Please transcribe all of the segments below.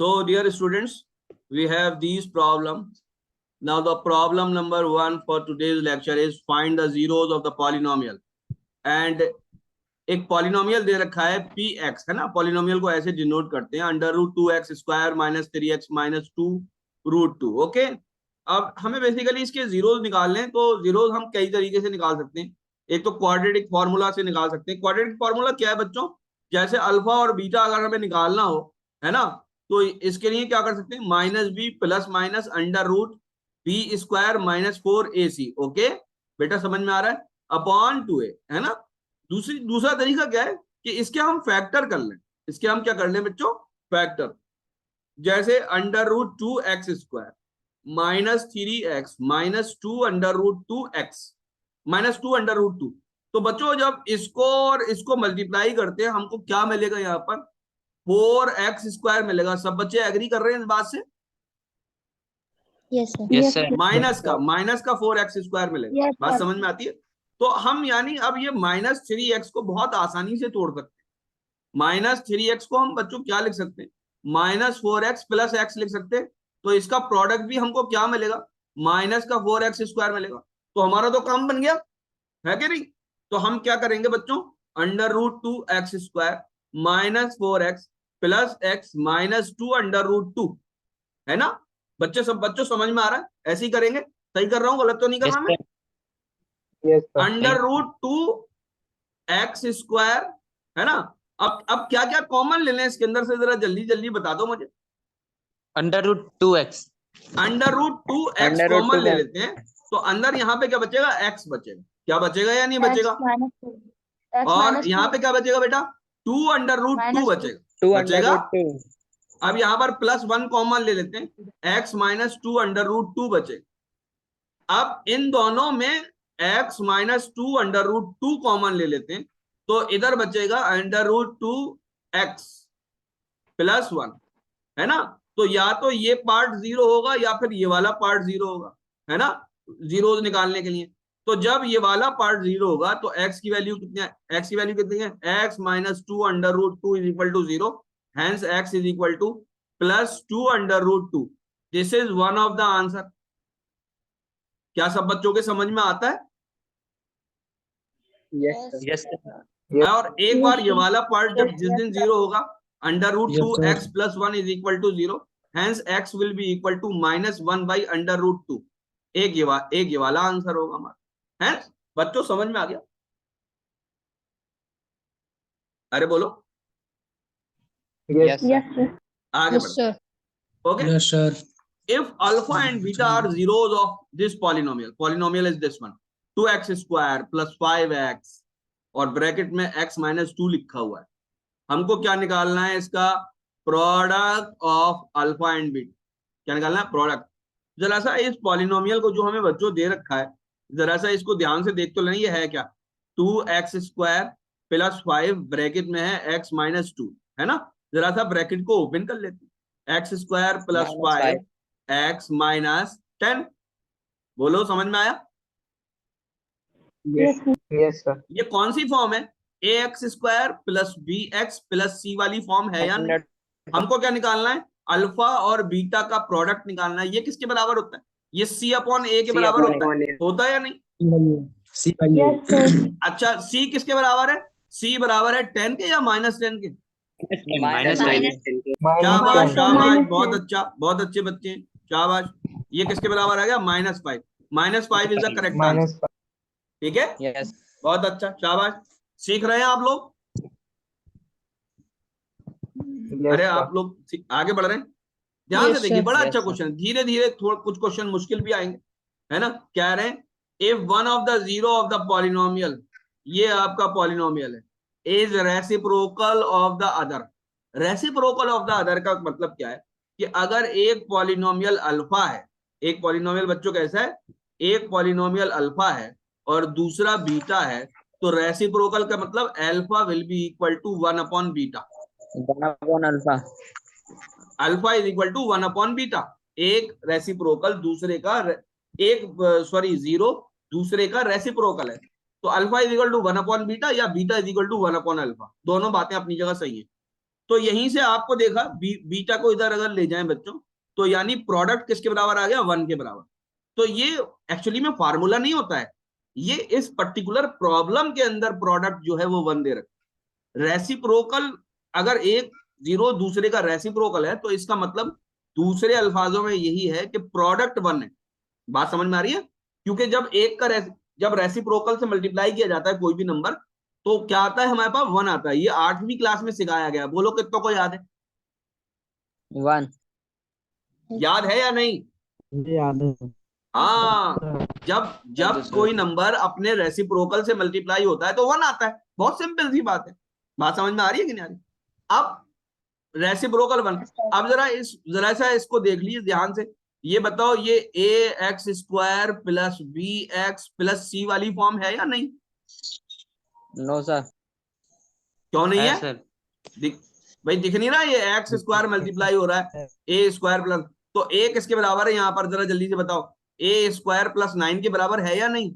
So dear students, we have these problems. Now the problem number 1 for today's lecture is find the zeros of the polynomial. And एक polynomial दे रखा है px, है ना. Polynomial को ऐसे denote करते हैं under root 2x square minus 3x minus 2 root 2. Okay, अब हमें बेसिकली इसके जीरोस निकालने हैं. तो जीरोस हम कई तरीके से निकाल सकते हैं. एक तो क्वाड्रेटिक फॉर्मूला से निकाल सकते हैं. क्वाड्रेटिक फॉर्मूला क्या है बच्चों? जैसे अल्फा और बीटा अगर हमें निकालना हो, है ना, तो इसके लिए क्या कर सकते हैं? Minus b plus minus under root b square minus 4ac. Okay बेटा, समझ में आ रहा है? अपॉन 2a, है ना. दूसरा तरीका क्या है कि इसके हम फैक्टर कर लें. इसके हम क्या कर लें बच्चों? फैक्टर. जैसे under root 2x square minus 3x minus 2 under root 2x minus 2 under root 2. तो बच्चों जब इसको और इसको मल्टीप्लाई करते हैं हमको क्या मिलेगा? यहाँ पर 4x स्क्वायर मिलेगा. सब बच्चे एग्री कर रहे हैं इस बात से? Yes sir. माइनस का 4x स्क्वायर मिलेगा. बात समझ में आती है? तो हम यानी अब ये माइनस 3x को बहुत आसानी से तोड़ सकते हैं. माइनस 3x को हम बच्चों क्या लिख सकते हैं? माइनस 4x प्लस x लिख सकते हैं. तो इसका प्रोडक्ट भी हमको क्या मिलेगा? माइनस का 4x स्क्वायर मिलेगा. तो हमारा तो काम बन गया, है कि नहीं? तो हम क्या करेंगे बच्चों? Under root 2x square minus 4x plus x minus 2 under root 2, है ना. सब बच्चों समझ में आ रहा है? ऐसे ही करेंगे. सही कर रहा हूँ? गलत तो नहीं कर रहा मैं? अंडर रूट 2x स्क्वायर, है ना. अब क्या क्या कॉमन ले लें इसके अंदर से? जरा जल्दी जल्दी बता दो मुझे. अंडर रूट 2x कॉमन ले लेते हैं. तो अंदर यहाँ पे क्या बचेगा? x बचेगा. क्या बचेगा या नहीं बचेगा? और यहाँ पे क्या बचेगा बेटा? 2 अंडर रूट 2 बचेगा. अब यहाँ पर प्लस 1 कॉमन ले लेते हैं. x माइनस 2 अंडर रूट 2 बचेगा. अब इन दोनों में x minus 2 under root 2 common ले लेते हैं. तो इधर बचेगा अंडर रूट 2x प्लस 1, है ना. तो या तो ये पार्ट जीरो होगा या फिर ये वाला पार्ट जीरो होगा, है ना, जीरोस निकालने के लिए. तो जब ये वाला पार्ट जीरो होगा तो x की वैल्यू कितनी है? x की वैल्यू कितनी है? x minus 2 under root 2 is equal to 0. Hence x is equal to plus 2 under root 2. This is one of the answer. क्या सब बच्चों के समझ में आता है? यस. और एक बार ये वाला पार्ट जब जिस दिन जीरो होगा, under root 2x plus 1 is equal to 0. Hence x will be equal to minus 1 by under root 2. एक ये वाला आंसर होगा हमारा. है बच्चों, समझ में आ गया? अरे बोलो. यस आगे बढ़ो. Okay. Yes, sir. If alpha and beta are zeros of this polynomial is this one, 2x square plus 5x और ब्रैकेट में x माइनस 2 लिखा हुआ है. हमको क्या निकालना है? इसका product of alpha and beta. क्या निकालना है? प्रोडक्ट. जरा सा इस पॉलिनोमियल को जो हमें बच्चों दे रखा है, जरा सा इसको ध्यान से देख तो लें. ये है क्या? 2x स्क्वायर प्लस 5 ब्रैकेट में है x माइनस 2, है ना. जरा सा ब्रैकेट को ओपन कर लेते हैं. x square plus 5 x minus 10. बोलो, समझ में आया? Yes sir. ये कौन सी फॉर्म है? ax square plus bx plus c वाली फॉर्म है या नहीं? हमको क्या निकालना है? अल्फा और बीटा का प्रोडक्ट निकालना है. ये किसके बराबर होता है? ये c अपॉन a के बराबर होता है या नहीं? अच्छा, c किसके बराबर है? c बराबर है 10 के या माइनस 10 के? माइनस. शाबाश शाबाश, बहुत अच्छा, बहुत अच्छे बच्चे हैं, शाबाश. ये किसके बराबर आ गया? Minus 5. Minus 5 is the correct answer. ठीक है, यस. बहुत अच्छा, शाबाश. सीख रहे हैं आप लोग? अरे आप लोग आगे बढ़ रहे हैं? ध्यान से देखिए, बड़ा अच्छा क्वेश्चन. धीरे धीरे थोड़ा कुछ क्वेश्चन मुश्किल भी आएंगे, है ना. कह रहे हैं if one of the zero of the polynomial, ये आपका पॉलिनोमियल है, is reciprocal of the other. Reciprocal of the other का मतलब क्या है? कि अगर एक पॉलिनोमियल अल्फा है, एक पॉलिनोमियल बच्चों कैसा है? एक पॉलिनोमियल अल्फा है और दूसरा बीटा है, तो रेसिप्रोकल का मतलब alpha will be equal to 1 upon beta. 1 upon alpha. Alpha is equal to 1 upon beta. एक रेसिप्रोकल दूसरे का जीरो दूसरे का रेसिप्रोकल है. तो alpha is equal to 1 upon beta या beta is equal to 1 upon alpha. दोनों बातें अपनी जगह सही है. तो यहीं से आपको देखा बीटा को इधर अगर ले जाएं बच्चों, तो यानी प्रोडक्ट किसके बराबर आ गया, 1 के बराबर। तो ये एक्चुअली में फार्मूला नहीं होता है, ये इस पर्टिकुलर प्रॉब्लम के अंदर प्रोडक्ट जो है वो 1 दे रखा। रेसिप्रोकल, अगर एक जीरो दूसरे का रेसिप्रोकल है तो इसका मतलब दूसरे अल्फाजों में यही है कि प्रोडक्ट 1 है। बात समझ में आ रही है? क्योंकि जब एक का जब रेसिप्रोकल से मल्टीप्लाई किया जाता है कोई भी नंबर, तो क्या आता है हमारे पास, 1 आता है। ये 8वीं क्लास में सिखाया गया, बोलो कितनों को याद है? 1। याद है या नहीं? याद है। हाँ, जब जब कोई नंबर अपने रेसिप्रोकल से मल्टीप्लाई होता है तो 1 आता है। बहुत सिंपल सी बात है। बात समझ में आ रही है कि नहीं आ रही? अब रेसिप्रोकल 1, अब जरा सा इसको देख लीजिए ध्यान से। ये बताओ, ये A X square plus B X plus C वाली फॉर्म है या नहीं? No sir. क्यों नहीं है? सर। भाई दिख नहीं रहा, ये एक्स स्क्वायर मल्टीप्लाई हो रहा है ए स्क्वायर प्लस, तो ए किसके बराबर है यहां पर, जरा जल्दी से बताओ। ए स्क्वायर प्लस 9 के बराबर है या नहीं?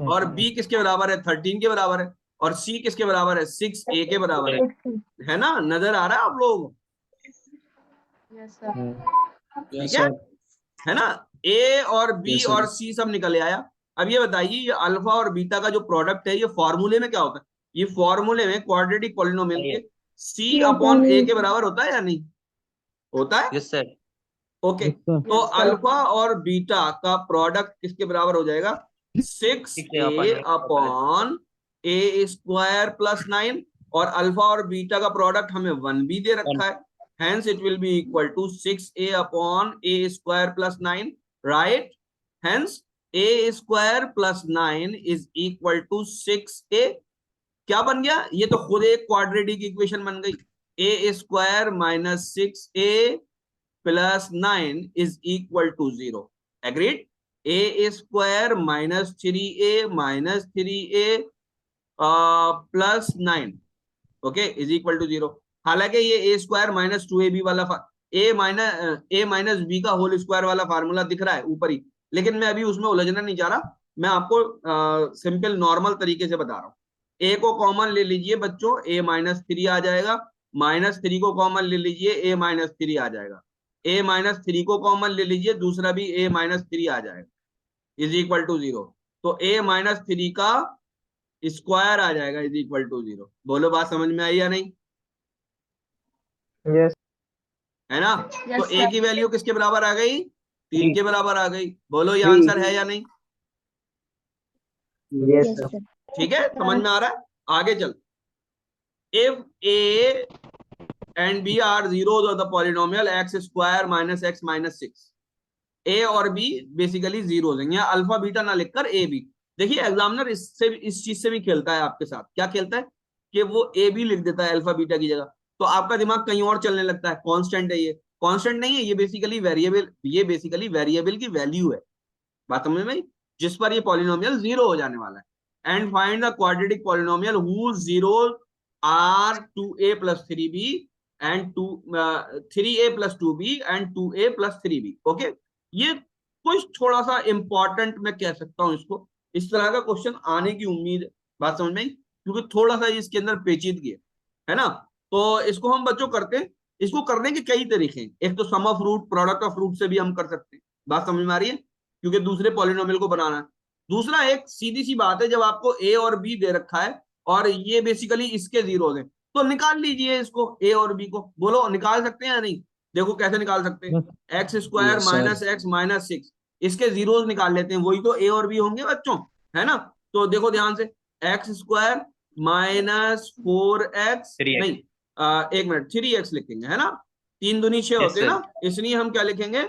और बी किसके बराबर है, 13 के बराबर है। और सी किसके बराबर है, 6 ए के बराबर है ना? नजर आ रहा है आप लोगों को? ठीक है ना? ए और बी और सी सब निकल आया। अब ये बताइए, ये अल्फा और बीटा का जो प्रोडक्ट है, ये फॉर्मूले में क्या होता है? ये फॉर्मूले में क्वाड्रेटिक पॉलिनोमियल के सी अपॉन ए के बराबर होता है या नहीं होता है? Yes sir. ओके, तो अल्फा और बीटा का प्रोडक्ट किसके बराबर हो जाएगा, 6a अपॉन ए स्क्वायर प्लस 9। और अल्फा और बीटा का प्रोडक्ट हमें 1 भी दे रखा है, hence it will be equal to 6a upon a square plus 9, right? Hence a square plus 9 is equal to 6a। क्या बन गया? ये तो खुद एक क्वाड्रेटिक इक्वेशन बन गई। a square minus 6a plus 9 is equal to 0। Agreed? a square minus 3a minus 3a plus 9, okay, is equal to 0। हालांकि ये ए स्क्वायर माइनस 2ab वाला ए माइनस बी का होल स्क्वायर वाला formula दिख रहा है ऊपर ही, लेकिन मैं अभी उसमें उलझना नहीं चाह रहा। मैं आपको सिंपल नॉर्मल तरीके से बता रहा हूँ। ए को कॉमन ले लीजिए बच्चों, ए माइनस 3 आ जाएगा। माइनस 3 को कॉमन ले लीजिए, ए माइनस 3 आ जाएगा। ए माइनस 3 को कॉमन ले लीजिए, दूसरा भी ए माइनस 3 आ जाएगा, इज इक्वल टू 0। तो ए माइनस 3 का स्क्वायर आ जाएगा, इज इक्वल टू 0। बोलो बात समझ में आई या नहीं? यस है ना? तो ए की वैल्यू किसके बराबर आ गई, 3 के बराबर आ गई। बोलो ये आंसर है या नहीं? यस ठीक है, समझ में आ रहा है? आगे चल। If a and b are zeros of the polynomial x square minus x minus 6, a और बी बेसिकली जीरोस हैं। यहाँ अल्फा बीटा ना लिखकर ए बी। देखिए एग्जामिनर इससे इस चीज से भी खेलता है आपके साथ। क्या खेलता है कि वो ए बी लिख देता है अल्फा बीटा की जगह, तो आपका दिमाग कहीं और चलने लगता है। कांस्टेंट है ये, कांस्टेंट नहीं है ये, बेसिकली वेरिएबल, ये बेसिकली वेरिएबल की वैल्यू है। बात समझ में आई? जिस पर ये पॉलिनोमियल 0 हो जाने वाला है। And find the quadratic polynomial whose zeros are 2a plus 3b and 3a plus 2b and 2a plus 3b। Okay, ये कुछ थोड़ा सा इंपॉर्टेंट मैं कह सकता हूं इसको, इस तरह का क्वेश्चन आने की उम्मीद है। बात समझ में आई? क्योंकि थोड़ा सा इसके अंदर पेचीदगी है ना? तो इसको हम बच्चों करते हैं। इसको करने के कई तरीके हैं। एक तो sum of root, product of root से भी हम कर सकते हैं। बात समझ में आ रही है? क्योंकि दूसरे पॉलिनोमियल को बनाना है। दूसरा, एक सीधी सी बात है, जब आपको ए और बी दे रखा है और ये बेसिकली इसके जीरोस हैं, तो निकाल लीजिए इसको, ए और बी को। बोलो निकाल सकते हैं या नहीं? देखो कैसे निकाल सकते हैं। X square minus x minus 6, इसके जीरोस निकाल लेते हैं, वही तो ए और बी होंगे बच्चों, है ना? तो देखो ध्यान से, एक्स स्क्वायर माइनस 4x, नहीं, एक मिनट, 3x लिखेंगे, है ना? 3 दूनी 6 होते हैं ना, इसलिए हम क्या लिखेंगे,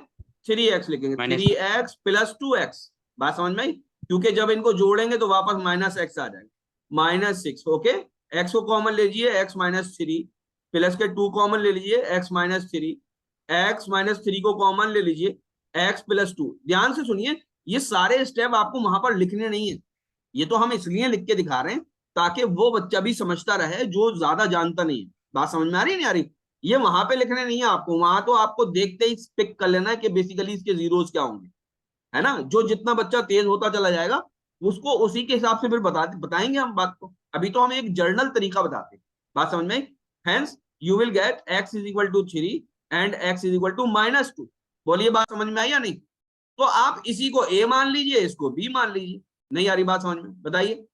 3x लिखेंगे। 3x plus 2x। बात समझ में आई? क्योंकि जब इनको जोड़ेंगे तो वापस माइनस x आ जाएगा, माइनस 6। ओके, x को कॉमन लीजिए, x माइनस 3, प्लस के 2 कॉमन ले लीजिए, x माइनस 3, x माइनस 3 को कॉमन ले लीजिए, x प्लस 2। ध्यान से सुनिए, ये सारे स्टेप आपको वहां पर लिखने नहीं है, ये तो हम इसलिए लिख के दिखा रहे हैं ताकि वो बच्चा भी समझता रहे जो ज्यादा जानता नहीं है। बात समझ में आ रही है नहीं आ रही? ये वहां पे लिखने नहीं है आपको, वहां तो आपको देखते ही पिक कर लेना है कि बेसिकली इसके जीरोस क्या होंगे, है ना? जो जितना बच्चा तेज होता चला जाएगा उसको उसी के हिसाब से फिर बताएंगे हम बात को। अभी तो हम एक जर्नल तरीका बताते हैं, बात समझ में? Hence you will get x is equal to 3 and x is equal to -2। बोलिए बात समझ में आई या नहीं? तो आप इसी को a मान लीजिए, इसको b मान लीजिए। नहीं आ रही बात समझ में? बताइए,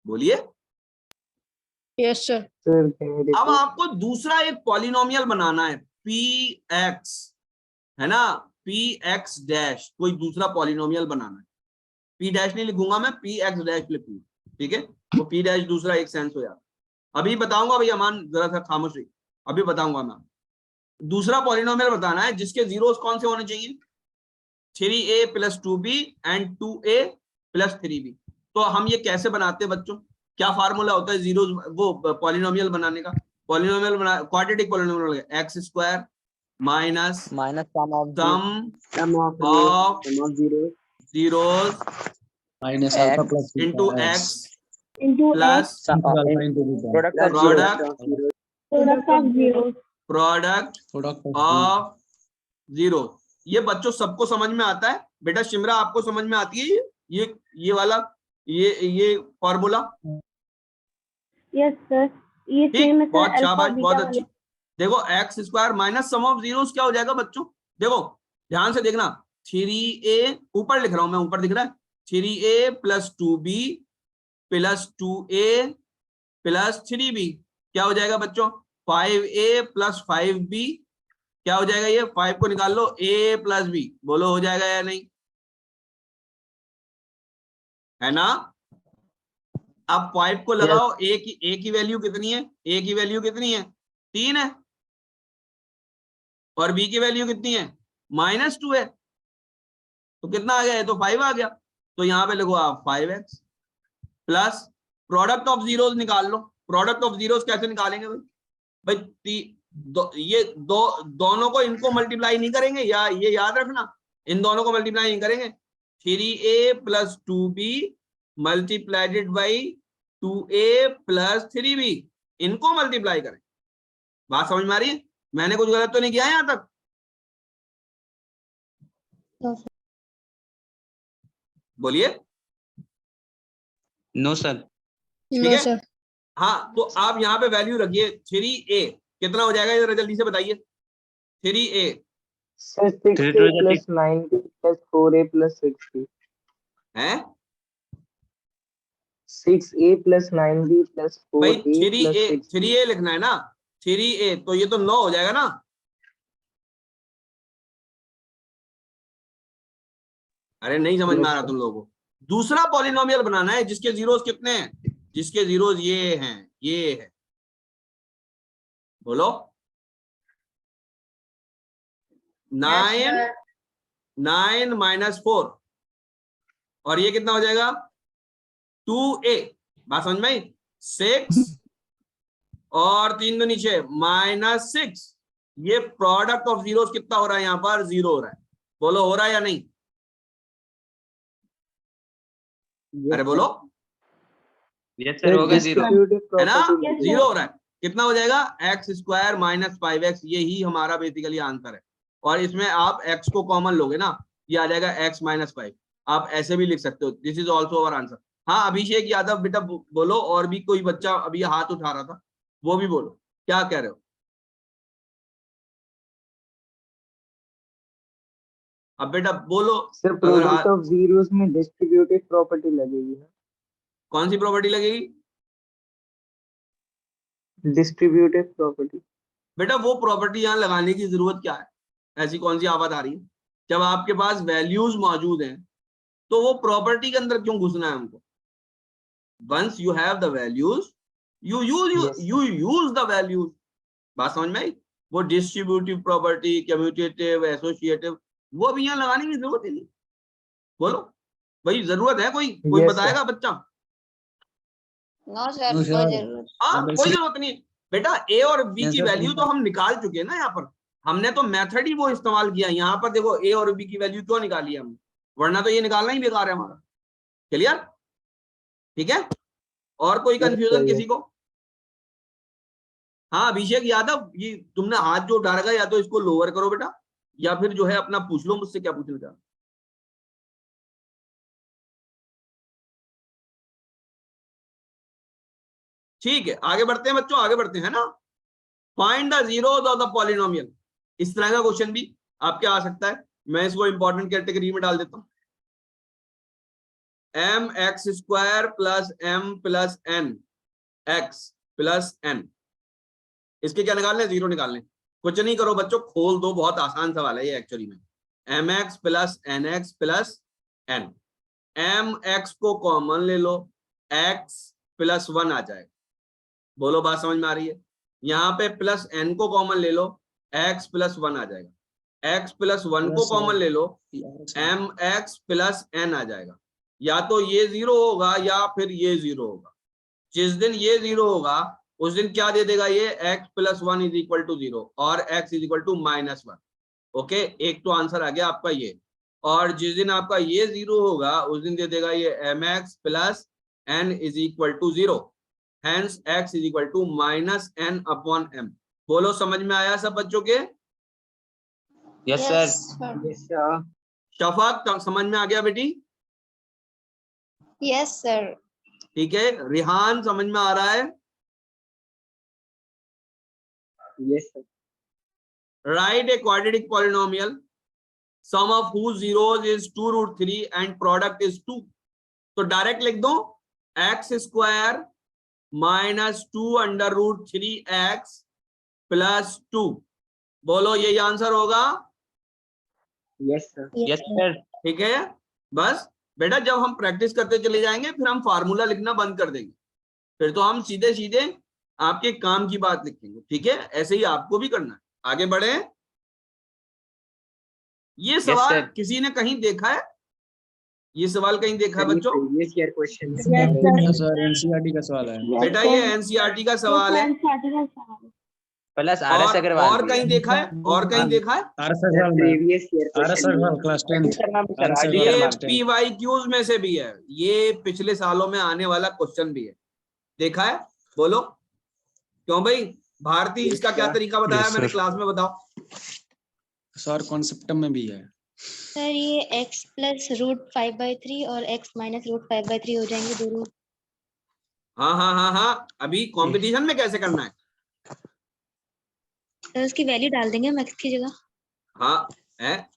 बोलिए। Yes sir. अब आपको दूसरा एक पॉलिनोमियल बनाना है, px, है ना, px डैश, कोई दूसरा पॉलिनोमियल बनाना है। p डैश नहीं लिखूंगा मैं, px डैश लिखूंगा, ठीक है? तो p डैश दूसरा एक सेंस हो जाता। अभी बताऊंगा भैया, मान जरा सा खामोश रही, अभी बताऊंगा मैं। दूसरा पॉलिनोमियल बताना है जिसके जीरोस कौन से होने चाहिए, 3a plus 2b and 2a plus 3b। तो हम ये कैसे बनाते हैं बच्चों? क्या फार्मूला होता है जीरो वो पॉलिनोमियल बनाने का? पॉलिनोमियल बना, quadratic polynomial, x square minus sum of zeros minus X alpha plus into beta x into plus alpha into beta. product of product product of zeros. Product Product of of zero. ये बच्चों सबको समझ में आता है? बेटा शिमरा आपको समझ में आती है ये वाला ये फॉर्मूला? Yes sir. ये ठीक, same है बहुत sir, alpha शाबाश, बहुत beta अच्छी। वाले। देखो x square minus sum of zeros क्या हो जाएगा बच्चों? देखो ध्यान से देखना, 3a ऊपर लिख रहा हूं मैं, ऊपर दिख रहा है, 3a plus 2b plus 2a plus 3b क्या हो जाएगा बच्चों? 5a प्लस 5b क्या हो जाएगा? ये 5 को निकाल लो, a प्लस b, बोलो हो जाएगा या नहीं? है ना? अब 5 को लगाओ, a की वैल्यू कितनी है? a की वैल्यू कितनी है? 3 है। और b की वैल्यू कितनी है? -2 है। तो कितना आ गया? ये तो 5 आ गया। तो यहां पे लिखो आप 5x plus product of zeros निकाल लो। प्रोडक्ट ऑफ जीरोस कैसे निकालेंगे भाई? ये दोनों को, इनको मल्टीप्लाई नहीं करेंगे, या ये याद रखना, इन दोनों को मल्टीप्लाई नहीं करेंगे। 3a plus 2b मल्टीप्लाइडेड by 2a plus 3b, इनको मल्टीप्लाई करें। बात समझ में आ रही है? मैंने कुछ गलत तो नहीं किया यहां तक? बोलिए। no sir. ठीक No है, sir. हाँ। तो आप यहाँ पे वैल्यू रखिए 3a, कितना हो जाएगा जरा जल्दी से बताइए? 3a 6a plus 9b plus 4a plus 6b. है 6a plus 9b plus भाई, 4a plus 6b. 3a लिखना है ना, 3a, तो ये तो 9 हो जाएगा ना? अरे नहीं समझ में आ रहा तुम लोगों को? दूसरा पॉलिनोमियल बनाना है जिसके जीरोस कितने हैं? जिसके जीरोस ये हैं, ये है, बोलो। 9 माइनस 4, और ये कितना हो जाएगा? 2a। बात समझ में आई? 6 और 3 2 नीचे -6। ये प्रोडक्ट ऑफ जीरोस कितना हो रहा है? यहाँ पर 0 हो रहा है। बोलो हो रहा है या नहीं? अरे बोलो। Yes sir, होगा 0. Distributive है ना? property लगी। 0 हो रहा है। कितना हो जाएगा? एक्स स्क्वायर माइनस 5x, ये ही हमारा बेसिकली आंसर है। और इसमें आप x को कॉमन लोगे ना, ये आ जाएगा x माइनस 5। आप ऐसे भी लिख सकते हो, this is also our answer. हाँ अभिषेक यादव बेटा बोलो, और भी कोई बच्चा अभी हाथ उठा रहा था, वो भी बोलो, क्या कह रहे हो? अब बेटा बोलो। Sir, अगर product of zeros में distributive property लगेगी ना? कौन सी प्रॉपर्टी लगेगी? Distributive property. बेटा वो प्रॉपर्टी यहाँ लगाने की जरूरत क्या है? ऐसी कौन सी आफत आ रही है? जब आपके पास वैल्यूज मौजूद हैं तो वो प्रॉपर्टी के अंदर क्यों घुसना है हमको? Once you have the values, you use the values. बात समझ में आई? वो डिस्ट्रीब्यूटिव प्रॉपर्टी, कम्यूटेटिव, एसोसिएटिव, वो भी यहाँ लगाने की जरूरत ही नहीं। बोलो भाई, जरूरत है? कोई Yes, बताएगा बच्चा? No sir, No, कोई sir. जरूरत। हाँ, कोई जरूरत नहीं है बेटा। ए और बी Yes, की sir. वैल्यू तो हम निकाल चुके हैं ना यहाँ पर। हमने तो मेथड ही वो इस्तेमाल किया। यहाँ पर देखो ए और बी की वैल्यू क्यों निकाली है हमने? वरना तो ये निकालना ही बेकार है हमारा। क्लियर? ठीक है। और कोई Yes, कंफ्यूजन sir, किसी को? हाँ अभिषेक यादव, ये तुमने हाथ जो उठा रखा है, या तो इसको लोअर करो बेटा, या फिर जो है अपना पूछ लो मुझसे, क्या पूछना चाह ठीक है, आगे बढ़ते हैं बच्चों, आगे बढ़ते हैं ना। Find the zeros of the polynomial, इस तरह का क्वेश्चन भी आपके आ सकता है। मैं इसको इंपॉर्टेंट कैटेगरी में डाल देता हूं। M x square plus m plus n x plus n, इसके क्या निकालने, जीरो निकालने। कुछ नहीं करो बच्चों, खोल दो, बहुत आसान सवाल है ये एक्चुअली में। M x plus n x plus n, m x को कॉमन ले लो, एक्स प्लस वन आ जाएगा। बोलो बात समझ में आ रही है? यहाँ पे प्लस एन को कॉमन ले लो, एक्स प्लस वन आ जाएगा। एक्स प्लस वन को कॉमन ले लो, एम एक्स प्लस एन आ जाएगा। या तो ये जीरो होगा या फिर ये जीरो होगा। जिस दिन ये जीरो होगा उस दिन क्या दे देगा ये, X plus one is equal to zero और X is equal to minus one. Okay, एक तो आंसर आ गया आपका ये। और जिस दिन आपका ये जीरो होगा उस दिन दे देगा ये m x plus n is equal to zero, hence x is equal to minus n upon m. बोलो समझ में आया सब बच्चों के? Yes sir. Yes, sir. Shafaq समझ में आ गया बेटी? Yes sir. ठीक है, रिहान समझ में आ रहा है? Yes, sir. Write a quadratic polynomial, sum of whose zeros is 2 root 3 and product is 2. तो डायरेक्ट लिख दो, x square minus 2 under root 3x plus 2। बोलो यही आंसर होगा? Yes, sir. Yes sir. ठीक है, बस बेटा जब हम प्रैक्टिस करते चले जाएंगे फिर हम फार्मूला लिखना बंद कर देंगे, फिर तो हम सीधे सीधे आपके काम की बात लिखेंगे। ठीक है, ऐसे ही आपको भी करना है। आगे बढ़े। ये सवाल sir. किसी ने कहीं देखा है? ये सवाल कहीं देखा है बच्चों? Previous year questions. Yes, sir. Sir NCERT का सवाल है। Yes, बेटा sir. ये एनसीईआरटी का सवाल है। प्लस आर एस अग्रवाल और कहीं देखा है? और कहीं देखा है? Previous year questions. Class 10th ये PYQs में से भी है, ये पिछले सालों में आने वाला क्वेश्चन भी है। देखा है? बोलो क्यों भाई? भारती इसका क्या तरीका बताया मैंने क्लास में, बताओ। सर कॉन्सेप्ट में भी है। सर ये x प्लस रूट 5/3 और x माइनस रूट 5/3 हो जाएंगे दोनों। हाँ हाँ हाँ हाँ, अभी कंपटीशन में कैसे करना है? सर उसकी वैल्यू डाल देंगे हम x की जगह। हाँ है,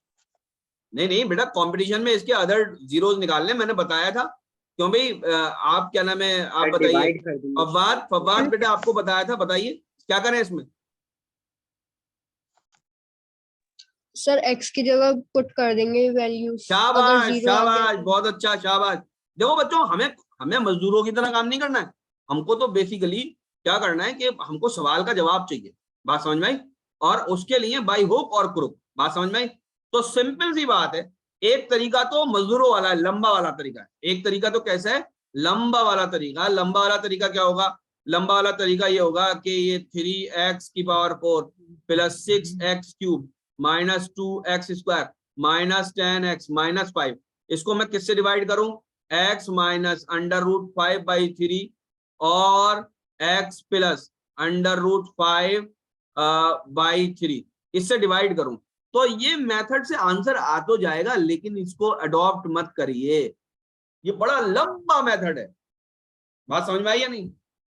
नहीं नहीं बेटा, कंपटीशन में इसके अदर जीरोस निकालने मैंने बताया था। क्यों भाई? आप क्या नाम है, आप बताइए। फवाद बेटा आपको बताया था, बताइए क्या करें इसमें? सर x की जगह पुट कर देंगे वैल्यू। शाबाश शाबाश, बहुत अच्छा, शाबाश। देखो बच्चों, हमें मजदूरों की तरह काम नहीं करना है। हमको तो बेसिकली क्या करना है कि हमको सवाल का जवाब चाहिए। बात समझ में आई? और उसके लिए बाई हुक और क्रुक। बात समझ में आई? तो सिंपल सी बात है, एक तरीका तो मजदूरों वाला है, लंबा वाला तरीका है। एक तरीका तो कैसा है? लंबा वाला तरीका। लंबा वाला तरीका क्या होगा? लंबा वाला तरीका ये होगा कि ये 3x की power 4 plus 6x cube minus 2x square minus 10x minus 5, इसको मैं किससे डिवाइड करूं? x माइनस अंडर रूट 5/3 और x प्लस अंडर रूट 5/3, इससे डिवाइड करूं तो ये मेथड से आंसर आ तो जाएगा, लेकिन इसको अडॉप्ट मत करिए, ये बड़ा लंबा मेथड है। बात समझ में आई या नहीं?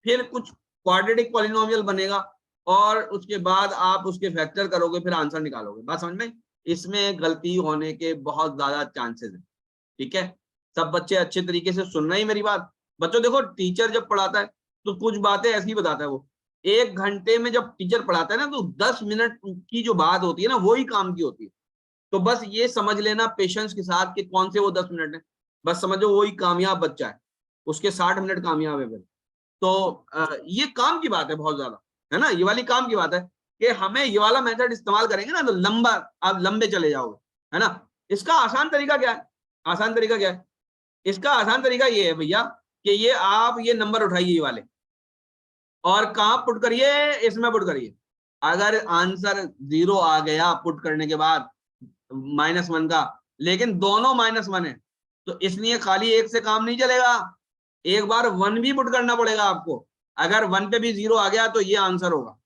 फिर कुछ क्वाड्रेटिक पॉलिनोमियल बनेगा और उसके बाद आप उसके फैक्टर करोगे, फिर आंसर निकालोगे। बात समझ में? इसमें गलती होने के बहुत ज्यादा चांसेस है। ठीक है, सब बच्चे अच्छे तरीके से सुनना ही मेरी बात। बच्चों देखो, टीचर जब पढ़ाता है तो कुछ बातें ऐसी बताता है वो। 1 घंटे में जब टीचर पढ़ाता है ना, तो 10 मिनट की जो बात होती है ना, वो ही काम की होती है। तो बस ये समझ लेना पेशेंस के साथ कि कौन से वो 10 मिनट है, बस समझो वही कामयाब बच्चा है, उसके 60 मिनट कामयाब है फिर। तो ये काम की बात है बहुत ज्यादा, है ना? ये वाली काम की बात है कि हमें ये वाला मेथड इस्तेमाल करेंगे ना तो लंबा, आप लंबे चले जाओगे, है ना? इसका आसान तरीका क्या है? आसान तरीका क्या है? इसका आसान तरीका ये है भैया कि ये आप ये नंबर उठाइए ये वाले, और कहाँ पुट करिए? इसमें पुट करिए। अगर आंसर 0 आ गया पुट करने के बाद -1 का, लेकिन दोनों -1 है, तो इसलिए खाली 1 से काम नहीं चलेगा, एक बार 1 भी पुट करना पड़ेगा आपको। अगर 1 पे भी 0 आ गया तो ये आंसर होगा,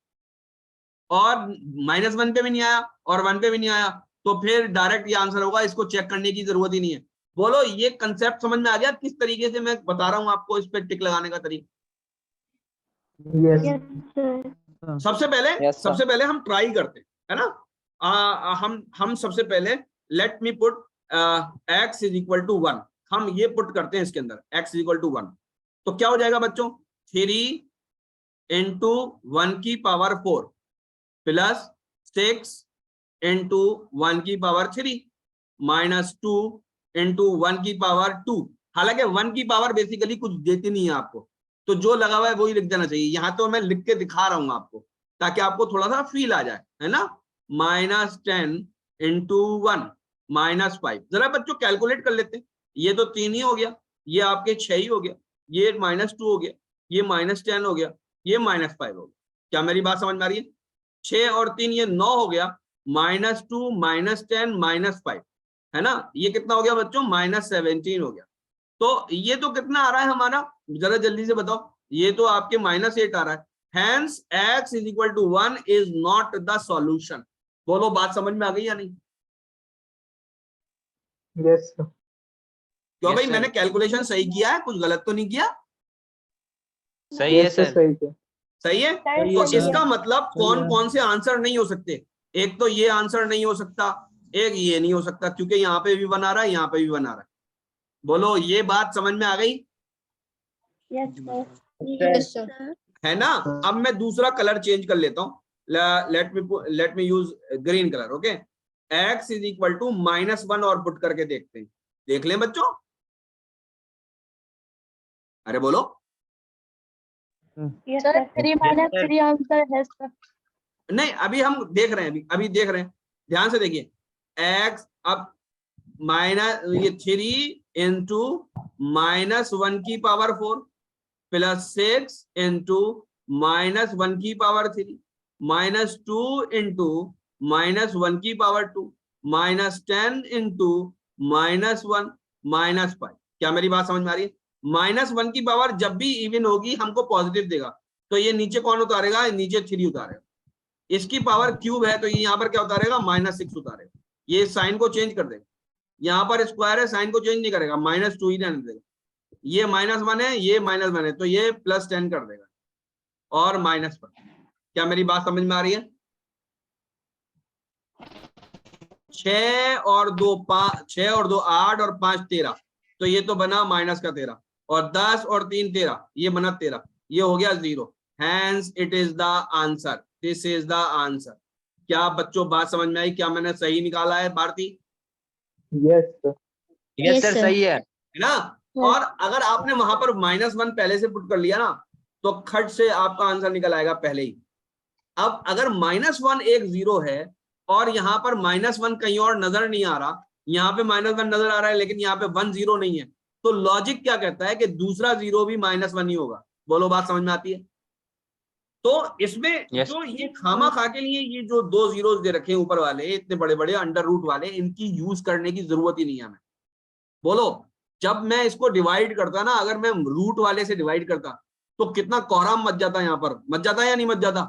और -1 पे भी नहीं आया और 1 पे भी नहीं आया तो फिर डायरेक्ट ये आंसर होगा, इसको चेक करने की जरूरत ही नहीं है। बोलो ये कंसेप्ट समझ में आ गया? किस तरीके से मैं बता रहा हूं आपको इस पे टिक लगाने का तरीका? Yes. सबसे पहले Yes, sir. सबसे पहले हम ट्राई करते हैं, है ना। हम सबसे पहले let me put x is equal to 1, हम ये पुट करते हैं इसके अंदर x इज इक्वल टू 1, तो क्या हो जाएगा बच्चों, 3 इंटू 1 की पावर 4 प्लस 6 इंटू 1 की पावर 3 माइनस 2 इंटू 1 की पावर 2। हालांकि 1 की पावर बेसिकली कुछ देती नहीं है आपको, तो जो लगा हुआ है वही लिख देना चाहिए। यहाँ तो मैं लिख के दिखा रहा हूँ आपको ताकि आपको थोड़ा सा फील आ जाए, है ना। -10 इंटू 1 -5। जरा बच्चों कैलकुलेट कर लेते हैं, ये तो 3 ही हो गया, ये आपके 6 ही हो गया, ये -2 हो गया, ये -10 हो गया, ये -5 हो गया। क्या मेरी बात समझ में आ रही है? 6 और 3 ये 9 हो गया, -2 -10 -5, है ना। ये कितना हो गया बच्चों, -17 हो गया। तो ये तो कितना आ रहा है हमारा, जरा जल्दी से बताओ, ये तो आपके -8 आ रहा है। Hence x is equal to 1 is not the solution। बोलो बात समझ में आ गई या नहीं? Yes, sir. क्यों Yes, भाई, sir. मैंने कैलकुलेशन सही किया है, कुछ गलत तो नहीं किया? सही है Yes, sir. सर। सही है. सही है। सही तो है, सर। इसका मतलब सही कौन है। कौन से आंसर नहीं हो सकते, एक तो ये आंसर नहीं हो सकता, एक ये नहीं हो सकता, क्योंकि यहाँ पे भी बना रहा है, यहाँ पे भी बना रहा है। बोलो ये बात समझ में आ गई, Yes, sir. है ना। अब मैं दूसरा कलर चेंज कर लेता हूँ, let me use green colour. Okay, x is equal to -1 और पुट करके देखते हैं, देख लें बच्चों। अरे बोलो। Yes, sir. 3 minus 3 answer है sir. नहीं, अभी हम देख रहे हैं, अभी देख रहे हैं, ध्यान से देखिए। x अब माइनस ये 3 इंटू -1 की पावर 4 प्लस 6 इंटू -1 की पावर 3 -2 इंटू -1 की पावर 2 -10 इंटू -1 -5। क्या मेरी बात समझ में आ रही है? -1 की पावर जब भी इवन होगी हमको पॉजिटिव देगा, तो ये नीचे कौन उतारेगा, नीचे 3 उतारेगा। इसकी पावर क्यूब है तो ये यहाँ पर क्या उतारेगा, -6 उतारेगा। ये साइन को चेंज कर देगा, यहाँ पर स्क्वायर है, साइन को चेंज नहीं करेगा, -2 ही रहने देगा। ये -1 है, ये -1 है, तो ये +10 कर देगा और -1। क्या मेरी बात समझ में आ रही है? 6 और 2 5, 6 और 2 8 और 5 13, तो ये तो बना -13, और 10 और 3 13, ये बना 13, ये हो गया 0। Hence it is the answer, this is the answer। क्या बच्चों बात समझ में आई? क्या मैंने सही निकाला है Bharti? Yes, sir. Yes Yes, sir, sir. सही है। है ना। और अगर आपने वहां पर -1 पहले से पुट कर लिया ना, तो खट से आपका आंसर निकल आएगा पहले ही। अब अगर -1 एक 0 है और यहाँ पर -1 कहीं और नजर नहीं आ रहा, यहाँ पे -1 नजर आ रहा है लेकिन यहाँ पे 1 0 नहीं है, तो लॉजिक क्या कहता है कि दूसरा 0 भी -1 ही होगा। बोलो बात समझ में आती है? तो इसमें Yes. जो ये खामा खा के लिए ये जो 2 जीरोस दे रखे हैं ऊपर वाले, इतने बड़े बड़े अंडर रूट वाले, इनकी यूज करने की जरूरत ही नहीं है हमें। बोलो, जब मैं इसको डिवाइड करता ना, अगर मैं रूट वाले से डिवाइड करता तो कितना कोहराम मच जाता, यहाँ पर मच जाता या नहीं मच जाता?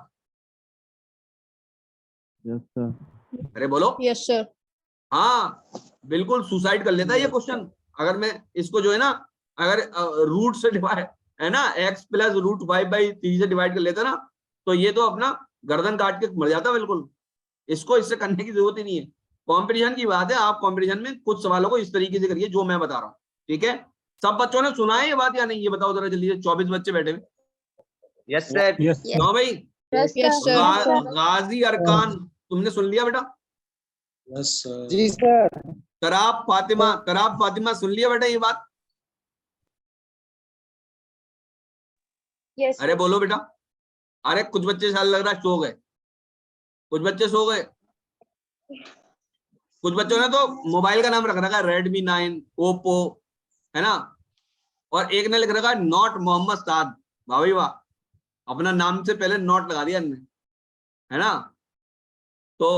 अरे बोलो। Yes, sir. हाँ, बिल्कुल सुसाइड कर लेता है ये क्वेश्चन। अगर मैं इसको जो है ना, अगर रूट से डिवाइड है ना, x + √5/3 से डिवाइड कर लेता ना, तो ये तो अपना गर्दन काट के मर जाता बिल्कुल। इसको इससे करने की जरूरत ही नहीं है। कंपटीशन की बात है, आप कंपटीशन में कुछ सवालों को इस तरीके से करिए जो मैं बता रहा हूँ, ठीक है। सब बच्चों ने सुना है ये बात या नहीं, ये बताओ जरा जल्दी से। 24 बच्चे बैठे हुए। Yes sir. हाँ भाई, Yes, sir. गाजी अरकान तुमने सुन लिया बेटा? Yes, sir. जी सर. तराब फातिमा सुन लिया बेटा ये बात? Yes. अरे बोलो बेटा। अरे कुछ बच्चे शायद लग रहा है सो गए, कुछ बच्चे सो गए, कुछ बच्चों ने तो मोबाइल का नाम रख रखा है Redmi 9, Oppo, है ना, और एक ने लिख रखा है नॉट मोहम्मद साद। वाह भाई वाह, अपना नाम से पहले नॉट लगा दिया इनने, है ना। तो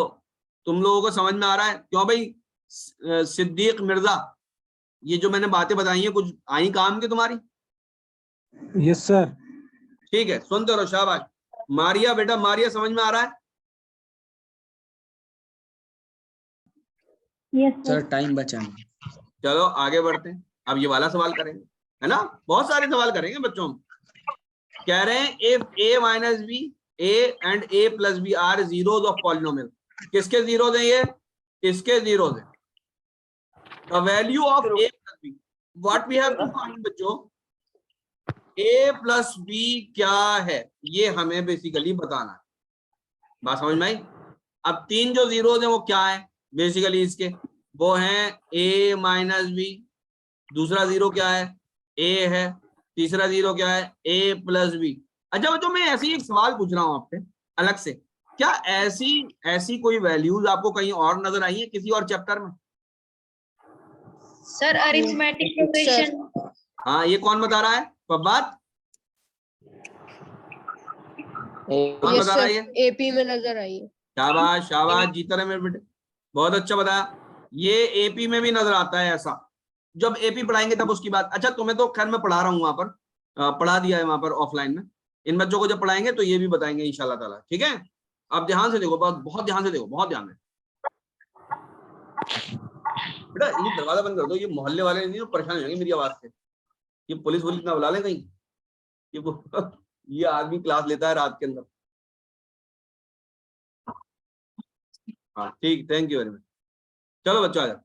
तुम लोगों को समझ में आ रहा है? क्यों भाई सिद्दीक मिर्जा, ये जो मैंने बातें बताई हैं कुछ आई काम की तुम्हारी? Yes, sir. ठीक है, सुनते रहो, शाबाश। मारिया बेटा, मारिया समझ में आ रहा है? Yes, Sir, time बचा नहीं. चलो आगे बढ़ते हैं, अब ये वाला सवाल करेंगे, है ना। बहुत सारे सवाल करेंगे बच्चों हम। कह रहे हैं if a minus b a and a plus b are zeros of polynomial. किसके जीरोज हैं ये? इसके जीरोज हैं। The value of a plus b, what we have to find बच्चों, a प्लस बी क्या है ये हमें बेसिकली बताना है। बात समझ में आई? अब तीन जो जीरोज हैं वो क्या है बेसिकली इसके, वो हैं a माइनस बी, दूसरा जीरो क्या है a है, तीसरा जीरो क्या है a प्लस बी। अच्छा बच्चों मैं ऐसे ही एक सवाल पूछ रहा हूं आपसे अलग से, क्या ऐसी कोई वैल्यूज आपको कहीं और नजर आई है किसी और चैप्टर में? Sir arithmetic progression. हाँ ये कौन बता रहा है? बात कौन बता रहा है ये? एपी में नजर आई है। शाबाश शाबाश, जीता रहे मेरे बेटे, बहुत अच्छा बताया। ये एपी में भी नजर आता है ऐसा, जब एपी पढ़ाएंगे तब उसकी बात। अच्छा तुम्हें तो खैर मैं पढ़ा रहा हूँ वहां पर, पढ़ा दिया है वहां पर ऑफलाइन में। इन बच्चों को जब पढ़ाएंगे तो ये भी बताएंगे इंशाल्लाह ताला, ठीक है? अब ध्यान से देखो, बहुत ध्यान से देखो, बहुत ध्यान से बेटा। ये दरवाजा बंद कर दो, ये मोहल्ले वाले नहीं तो परेशान हो जाएंगे मेरी आवाज से। ये पुलिस ना बुला ले कहीं, ये आदमी क्लास लेता है रात के अंदर। हाँ ठीक, थैंक यू वेरी मच। चलो बच्चों आ जाओ।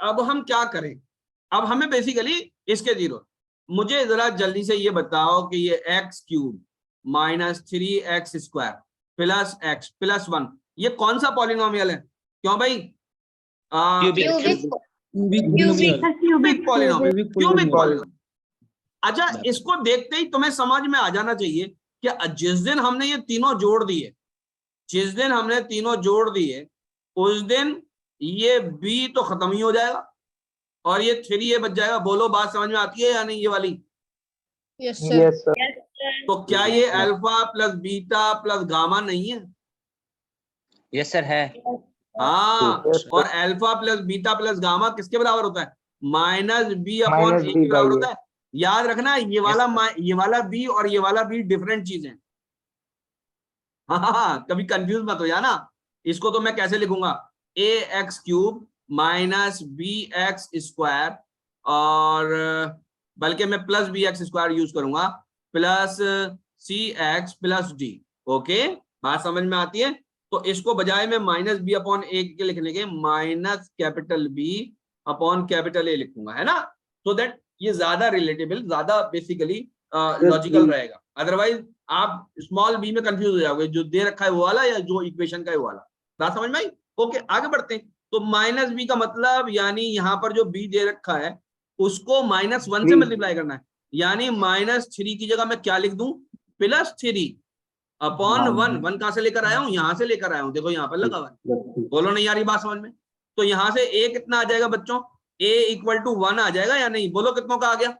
अब हम क्या करें? अब हमें बेसिकली इसके जीरो, मुझे जरा जल्दी से ये बताओ कि ये x cube minus 3x square plus x plus 1 ये कौन सा पॉलिनोमियल है? क्यों भाई? Cubic polynomial, cubic polynomial. अच्छा इसको देखते ही तुम्हें समझ में आ जाना चाहिए कि जिस दिन हमने ये तीनों जोड़ दिए, जिस दिन हमने तीनों जोड़ दिए उस दिन ये b तो खत्म ही हो जाएगा और ये 3a बच जाएगा। बोलो बात समझ में आती है या नहीं ये वाली? Yes Yes, sir. sir. तो क्या ये alpha plus beta plus gamma नहीं है? यस सर है। हाँ, Yes, sir. और alpha plus beta plus gamma किसके बराबर होता है? माइनस बी अपॉन Minus ए B के बराबर by होता है। याद रखना ये वाला बी और ये वाला बी डिफरेंट चीज है। हाँ कभी कंफ्यूज मत हो जाना। इसको तो मैं कैसे लिखूंगा? A X cube minus B X square, और बल्कि मैं plus B X square use करूंगा, plus C X plus D. Okay बात समझ में आती है? तो इसको बजाय में माइनस बी अपॉन ए के लिखने के minus capital B upon capital A लिखूंगा, है ना? सो दैट ये ज्यादा रिलेटेबल, ज्यादा बेसिकली लॉजिकल रहेगा। अदरवाइज आप स्मॉल बी में कंफ्यूज हो जाओगे, जो दे रखा है वो वाला या जो इक्वेशन का है वो वाला। बात समझ में आई? ओके आगे बढ़ते हैं। तो माइनस बी का मतलब यानी यहाँ पर जो बी दे रखा है उसको -1 से मल्टीप्लाई करना है, यानी -3 की जगह मैं क्या लिख दूं? +3 अपॉन 1। 1 कहां से लेकर आया हूं? यहां से लेकर आया हूं, देखो यहाँ पर लगा हुआ है। बोलो नहीं यार ये बात समझ में? तो यहाँ से a कितना आ जाएगा बच्चों? a = 1 आ जाएगा या नहीं? बोलो कितनों का आ गया?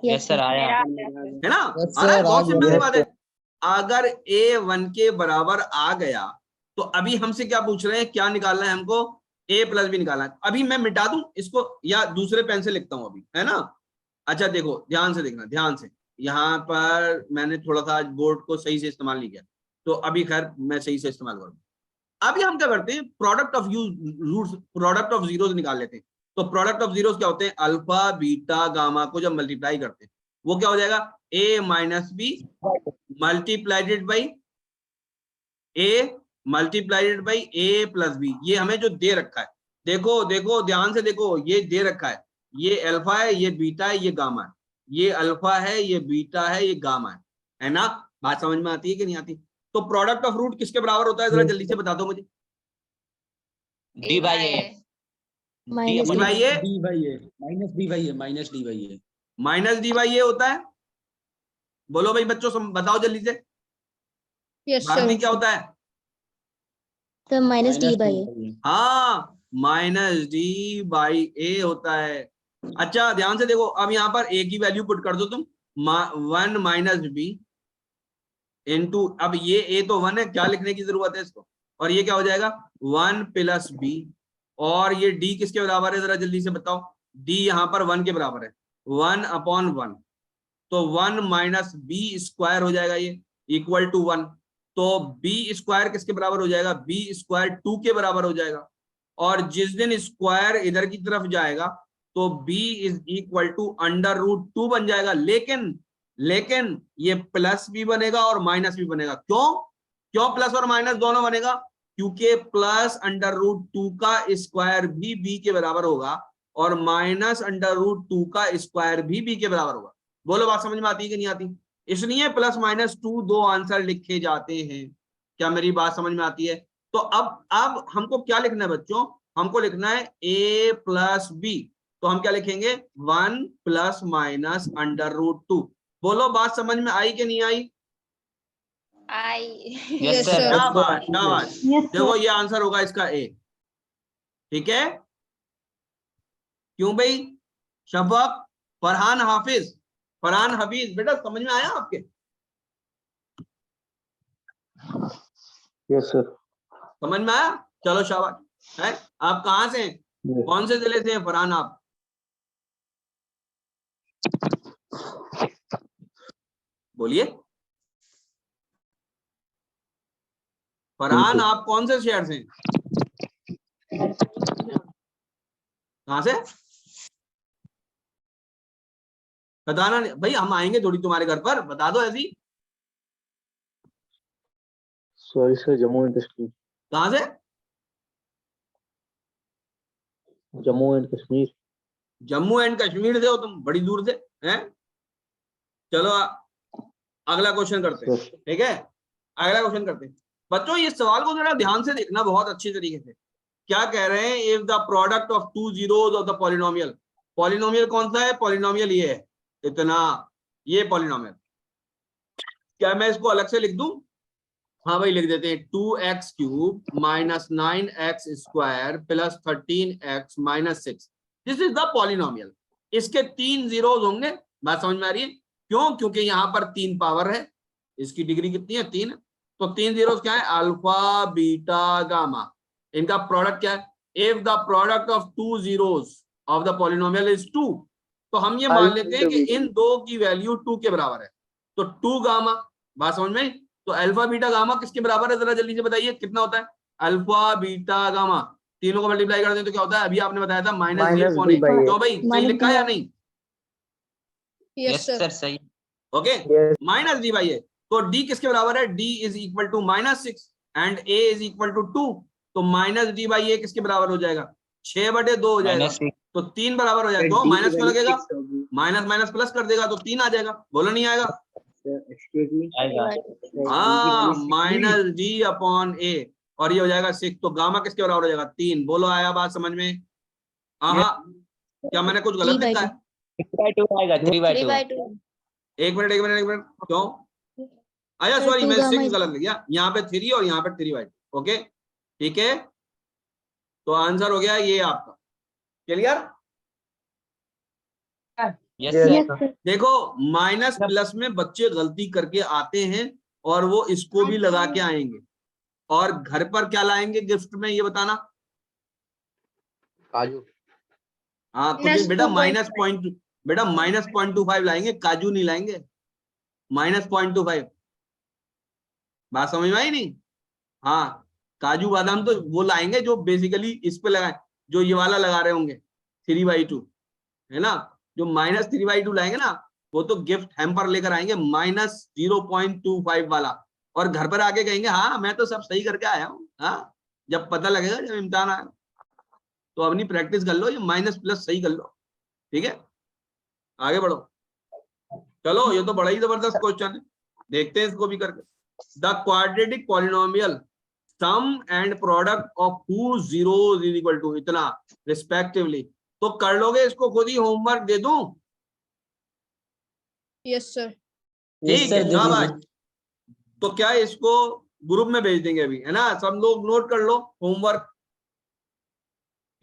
यस सर आया। है ना? Yes, आ रहा है, sir, बहुत आ सिंपल सी गया। बात है। अगर a 1 के बराबर आ गया तो अभी हमसे क्या पूछ रहे हैं? क्या निकालना है हमको? a प्लस बी निकालना है। अभी मैं मिटा दूं इसको या दूसरे पेन से लिखता हूं अभी, है ना? अच्छा देखो ध्यान से देखना, ध्यान से। यहाँ पर मैंने थोड़ा सा बोर्ड को सही से इस्तेमाल नहीं किया, तो अभी खैर मैं सही से इस्तेमाल करूंगा। अभी हम क्या करते हैं? Product of roots, product of zeros निकाल लेते हैं। तो प्रोडक्ट ऑफ जीरोस क्या होते हैं? अल्फा बीटा गामा को जब मल्टीप्लाई करते हैं वो क्या हो जाएगा? a minus b multiplied by a multiplied by a plus b. ये हमें जो दे रखा है, देखो देखो ध्यान से देखो, ये दे रखा है, ये अल्फा है, ये बीटा है, ये गामा है। ये अल्फा है, ये बीटा है, ये गामा है ना? बात समझ में आती है कि नहीं आती? तो प्रोडक्ट ऑफ रूट किसके बराबर होता है? जरा जल्दी से बता दो मुझे। D by A. Minus D by A D by A minus D by A minus D by A minus D by A होता है। बोलो भाई बच्चों बताओ जल्दी से, यस भारती सर। क्या होता है? तो माइनस डी बाई हाँ माइनस डी बाई ए होता है। अच्छा ध्यान से देखो, अब यहाँ पर a की वैल्यू पुट कर दो तुम, 1 माइनस बी इंटू, अब ये a तो 1 है, क्या लिखने की जरूरत है इसको? और ये क्या हो जाएगा? 1 प्लस बी, और ये d किसके बराबर है? जरा जल्दी से बताओ। d यहाँ पर 1 के बराबर है, 1 अपॉन 1, तो 1 माइनस बी स्क्वायर हो जाएगा, ये इक्वल टू 1। तो b स्क्वायर किसके बराबर हो जाएगा? b स्क्वायर 2 के बराबर हो जाएगा। और जिस दिन स्क्वायर इधर की तरफ जाएगा तो b इज इक्वल टू √2 बन जाएगा। लेकिन ये प्लस भी बनेगा और माइनस भी बनेगा। क्यों प्लस और माइनस दोनों बनेगा? क्योंकि प्लस √2 का स्क्वायर भी b के बराबर होगा और माइनस √2 का स्क्वायर भी b के बराबर होगा। बोलो बात समझ में आती है कि नहीं आती? इसलिए +-2 दो आंसर लिखे जाते हैं। क्या मेरी बात समझ में आती है? तो अब हमको क्या लिखना है बच्चों? हमको लिखना है a + b। तो हम क्या लिखेंगे? 1 ± √2। बोलो बात समझ में आई कि नहीं आई? आई। Yes sir. शाबाश। देखो ये आंसर होगा इसका ए। ठीक है? क्यों भाई? शफक, फरहान हफीज बेटा समझ में आया आपके? Yes sir. समझ में आया? चलो शाबाश। है आप कहाँ से हैं? कौन से जिले से हैं फरहान आप? बोलिए फरहान, आप कौन से शहर से हैं? कहाँ से? बताना नहीं भाई, हम आएंगे थोड़ी तुम्हारे घर पर, बता दो ऐसी। Sorry sir, Jammu and Kashmir. कहाँ से? जम्मू एंड कश्मीर। जम्मू एंड कश्मीर से हो तुम? बड़ी दूर से हैं। चलो अगला क्वेश्चन करते हैं। ठीक है, अगला क्वेश्चन करते हैं। बच्चों ये सवाल को जरा ध्यान से देखना बहुत अच्छी तरीके से। क्या कह रहे हैं? If the product of two zeros of the polynomial. Polynomial कौन सा है? पॉलिनोमियल ये है इतना, ये पॉलिनोमियल। क्या मैं इसको अलग से लिख दूं? हाँ भाई लिख देते हैं। 2x³ - 9x² + 13x - 6। This is the polynomial. इसके 3 जीरोस होंगे। बात समझ में आ रही है? क्यों? क्योंकि यहाँ पर 3 पावर है। इसकी डिग्री कितनी है? 3। तो 3 जीरोस क्या है? Alpha, beta, gamma. इनका प्रोडक्ट क्या है? If the product of two zeros of the polynomial is 2, तो हम ये मान लेते हैं कि इन दो की वैल्यू 2 के बराबर है। तो 2 गामा। बात समझ में? तो अल्फा, बीटा, गामा किसके बराबर है? जरा जल्दी से बताइए कितना होता है? अल्फा, बीटा, गामा तीनों को मल्टीप्लाई कर दें तो क्या होता है? अभी आपने बताया था -d/a। क्यों भाई, सही लिखा या नहीं? यस सर सही। Okay, -d/a। तो d किसके बराबर है? d is equal to -6 and a is equal to 2। तो -d/a किसके बराबर हो जाएगा? 6/2 हो जाएगा। तो 3 बराबर हो जाएगा। तो माइनस क्यों लगेगा? माइनस माइनस प्लस कर देगा तो 3 आ जाएगा। बोलो नहीं आएगा? हाँ, -d/a और ये हो जाएगा 6। तो गामा किसके बराबर हो जाएगा? 3। बोलो आया बात समझ में? हाँ, क्या मैंने कुछ गलत लिखा है? 3/2 आएगा। 3/2। एक मिनट क्यों? अच्छा सॉरी, मैं 6 गलत लिख गया। यहाँ पे 3 और यहाँ पे 3/2। ओके ठीक है, तो आंसर हो गया ये आपका। क्लियर? Yes sir. देखो माइनस प्लस में बच्चे गलती करके आते हैं और वो इसको भी लगा के आएंगे। और घर पर क्या लाएंगे गिफ्ट में, ये बताना। काजू। हाँ तो बेटा -0.25 लाएंगे, काजू नहीं लाएंगे। -0.25। बात समझ में आई नहीं? हाँ, काजू बादाम तो वो लाएंगे जो बेसिकली इस पे लगाए, जो ये वाला लगा रहे होंगे 3/2 है ना। जो -3/2 लाएंगे ना, वो तो गिफ्ट हैम्पर लेकर आएंगे -0.25 वाला। और घर पर आके कहेंगे हाँ मैं तो सब सही करके आया हूँ। हाँ, जब पता लगेगा, जब इम्तिहान आएगा, तो अपनी प्रैक्टिस कर लो, ये माइनस प्लस सही कर लो। ठीक है, आगे बढ़ो। चलो ये तो बड़ा ही जबरदस्त क्वेश्चन है, देखते हैं इसको भी करके। The quadratic polynomial sum and product of whose zeros is equal to इतना रिस्पेक्टिवली। तो कर लोगे इसको खुद ही, होमवर्क दे दूं? Yes sir. ठीक है, शाबाश। तो क्या इसको ग्रुप में भेज देंगे अभी, है ना? सब लोग नोट कर लो होमवर्क।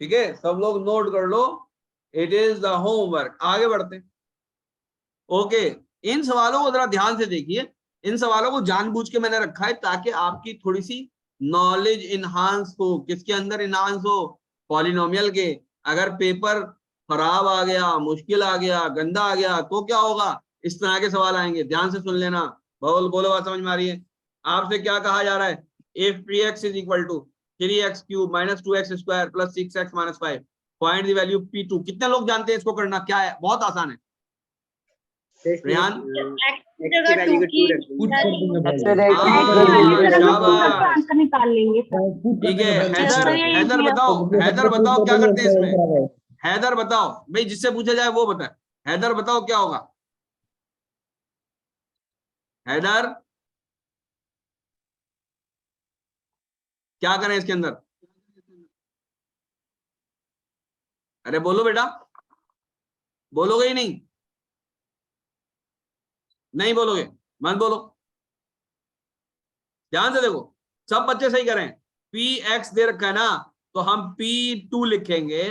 ठीक है, सब लोग नोट कर लो, इट इज द होमवर्क। आगे बढ़ते हैं। ओके, इन सवालों को जरा ध्यान से देखिए। इन सवालों को जानबूझ के मैंने रखा है ताकि आपकी थोड़ी सी नॉलेज इनहांस हो। किसके अंदर इनहांस हो? पॉलिनोमियल के। अगर पेपर खराब आ गया, मुश्किल आ गया, गंदा आ गया, तो क्या होगा? इस तरह के सवाल आएंगे। ध्यान से सुन लेना। बोलो बात समझ में आ रही है? आपसे क्या कहा जा रहा है? If 3x is equal to 3x³ - 2x² + 6x - 5। Find the value P2। कितने लोग जानते हैं इसको करना क्या है? बहुत आसान है। रेहान, आंसर निकाल लेंगे ठीक है। हैदर बताओ क्या करते हैं इसमें? हैदर बताओ भाई, जिससे पूछा जाए वो बताए। हैदर बताओ क्या होगा? हैदर क्या करें इसके अंदर? अरे बोलो बेटा, बोलोगे ही नहीं? नहीं बोलोगे? मत बोलो, ध्यान से देखो, सब बच्चे सही करें। Px दे रखा है ना, तो हम P2 लिखेंगे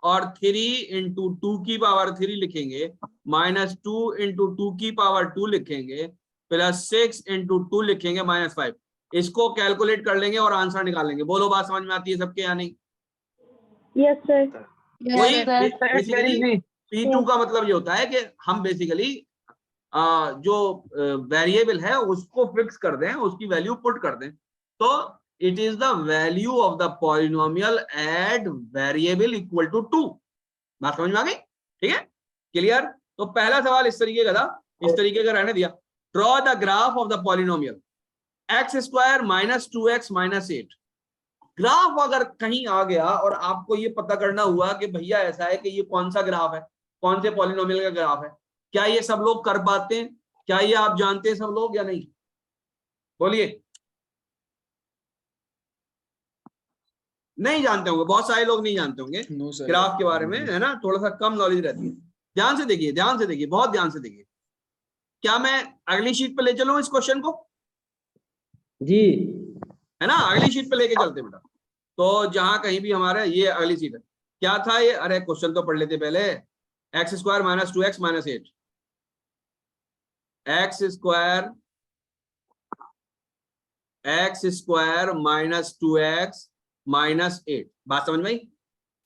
और 3 इंटू 2 की पावर 3 लिखेंगे, -2 इंटू 2 की पावर 2 लिखेंगे, प्लस 6 इंटू 2 लिखेंगे, -5। इसको कैलकुलेट कर लेंगे और आंसर निकाल लेंगे। बोलो, बात समझ में आती है सबके या नहीं? यस सर वही बेसिकली P2 का मतलब ये होता है कि हम बेसिकली जो वेरिएबल है उसको फिक्स कर दें, उसकी वैल्यू पुट कर दें। तो it is the value of the polynomial at variable equal to 2। बात समझ में आ गई? ठीक है, क्लियर? तो पहला सवाल इस तरीके का था, इस तरीके का रहने दिया। Draw the graph of the polynomial x² - 2x - 8। Graph अगर कहीं आ गया और आपको ये पता करना हुआ कि भैया ऐसा है कि ये कौन सा ग्राफ है, कौन से पॉलिनोमियल का ग्राफ है, क्या ये सब लोग कर पाते हैं? क्या ये आप जानते हैं सब लोग या नहीं? बोलिए। नहीं जानते होंगे, बहुत सारे लोग नहीं जानते होंगे ग्राफ के बारे में, है ना, थोड़ा सा कम नॉलेज रहती है। ध्यान से देखिए, ध्यान से देखिए, बहुत ध्यान से देखिए। क्या मैं अगली शीट पे ले चलूं इस क्वेश्चन को? जी है ना, अगली शीट पे लेके चलते बेटा। तो जहां कहीं भी हमारा ये अगली शीट है, क्या था ये? अरे क्वेश्चन तो पढ़ लेते पहले। x² - 2x - 8, x² - 2x - 8। बात समझ में आई?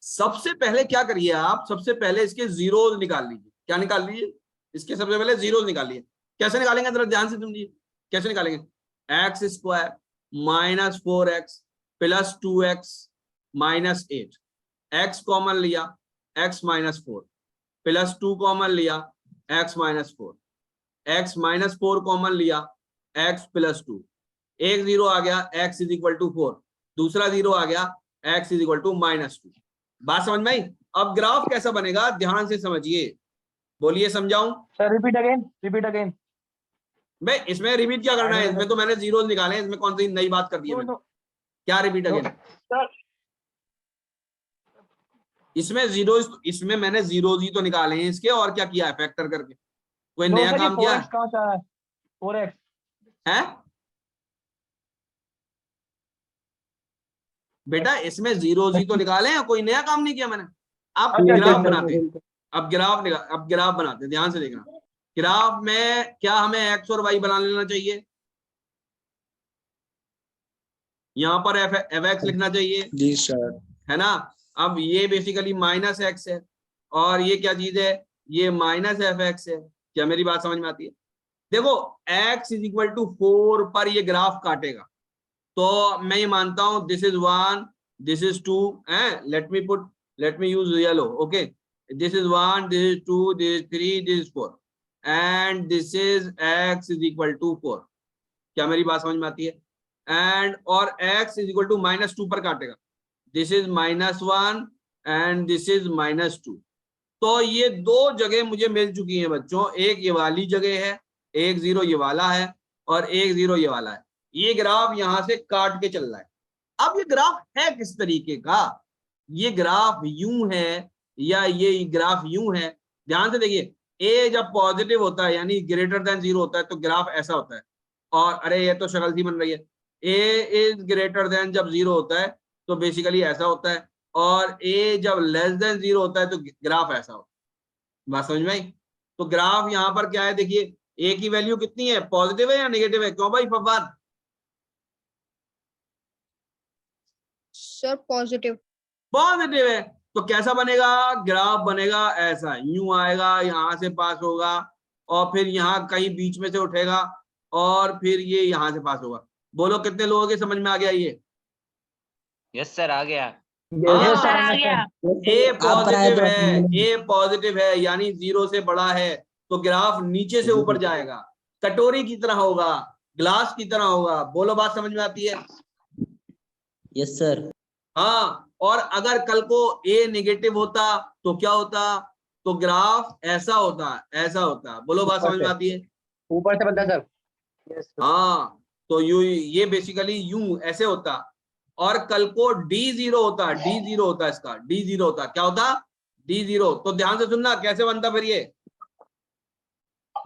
सबसे पहले क्या करिए आप, सबसे पहले इसके जीरोस निकाल लीजिए। क्या निकाल लीजिए? इसके सबसे पहले जीरोस निकालिए। कैसे निकालेंगे जरा ध्यान से सुनिए, कैसे निकालेंगे? x² - 4x + 2x - 8। x common लिया, x - 4 + 2 कॉमन लिया, x - 4, x - 4 कॉमन लिया, x + 2, एक जीरो आ गया, x = 4, दूसरा जीरो आ गया, x = -2। बात समझ में आई? अब ग्राफ कैसा बनेगा ध्यान से समझिए, बोलिए, समझाऊं? Sir, repeat again. भाई इसमें रिपीट क्या करना है? इसमें तो मैंने जीरोस निकाले हैं, इसमें कौन सी नई बात कर दी है मैंने? क्या रिपीट अगेन? इसमें जीरोस, इसमें मैंने जीरोस ही तो निकाले हैं इसके, और क्या किया है? फैक्टर करके कोई नया काम किया है? 4x है बेटा, इसमें जीरोस ही तो निकाले हैं, कोई नया काम नहीं किया मैंने। अब ग्राफ बनाते हैं, अब ग्राफ बनाते हैं, ध्यान से देखना। ग्राफ में क्या हमें x और y बना लेना चाहिए? यहाँ पर fx लिखना चाहिए, जी सर। है ना। अब ये बेसिकली -x है और ये क्या चीज है? ये -fx है। क्या मेरी बात समझ में आती है? देखो x = 4 पर ये ग्राफ काटेगा, तो मैं ये मानता हूं this is 1, this is 2, late me use yellow, okay. This is 1, this is 2, this is 3, this is 4 and this is x = 4। क्या मेरी बात समझ में आती है? एंड और x = -2 पर काटेगा, this is -1 and this is -2। तो ये दो जगह मुझे मिल चुकी हैं बच्चों, एक ये वाली जगह है, एक जीरो ये वाला है और एक जीरो ये वाला है। ये ग्राफ यहां से काट के चल रहा है। अब ये ग्राफ है किस तरीके का? ये ग्राफ यूं है या ये ग्राफ यूं है? ध्यान से देखिए, ए जब पॉजिटिव होता है यानी ग्रेटर देन 0 होता है तो ग्राफ ऐसा होता है। और अरे ये तो शक्ल सी बन रही है, ए इज ग्रेटर देन जब 0 होता है तो बेसिकली ऐसा होता है, और ए जब लेस देन 0 होता है तो ग्राफ ऐसा होता है। बात समझ में आई? तो ग्राफ यहाँ पर क्या है, देखिए ए की वैल्यू कितनी है, पॉजिटिव है या नेगेटिव है? क्यों भाई फवाद? सर पॉजिटिव पॉजिटिव है। तो कैसा बनेगा ग्राफ? बनेगा ऐसा, यूं आएगा, यहां से पास होगा और फिर यहाँ कहीं बीच में से उठेगा और फिर ये यहां से पास होगा। बोलो कितने लोगों के समझ में आ गया ये? यस सर, आ गया। Yes, sir. आ गया ए आप बनाए पॉजिटिव तो है, ए पॉजिटिव है यानी 0 से बड़ा है तो ग्राफ नीचे से ऊपर जाएगा, कटोरी की तरह होगा, ग्लास की तरह होगा। बोलो बात समझ में आती है? Yes sir. हाँ, और अगर कल को ए नेगेटिव होता तो क्या होता? तो ग्राफ ऐसा होता, ऐसा होता। बोलो बात समझ में आती है? ऊपर से बता सर। Yes, sir. हाँ, तो ये बेसिकली यूं ऐसे होता, और कल को D0 होता, D0 होता, इसका D0 होता, क्या होता? D0। तो ध्यान से सुनना कैसे बनता फिर ये।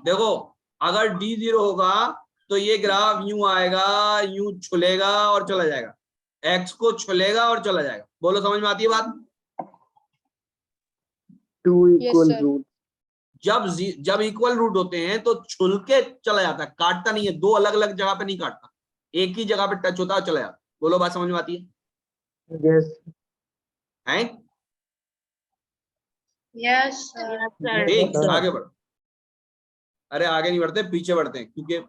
देखो, अगर D0 होगा तो ये ग्राफ यूं आएगा, यूं छुलेगा और चला जाएगा, एक्स को छुलेगा और चला जाएगा। बोलो समझ में आती है बात? 2 equal root. जब इक्वल रूट होते हैं तो छुल के चला जाता है, काटता नहीं है, दो अलग अलग जगह पे नहीं काटता, एक ही जगह पे टच होता है, चला जाता। बोलो बात समझ में आती है? Yes. हैं? यस सर ठीक, आगे बढ़ो। अरे आगे नहीं बढ़ते, पीछे बढ़ते हैं, क्योंकि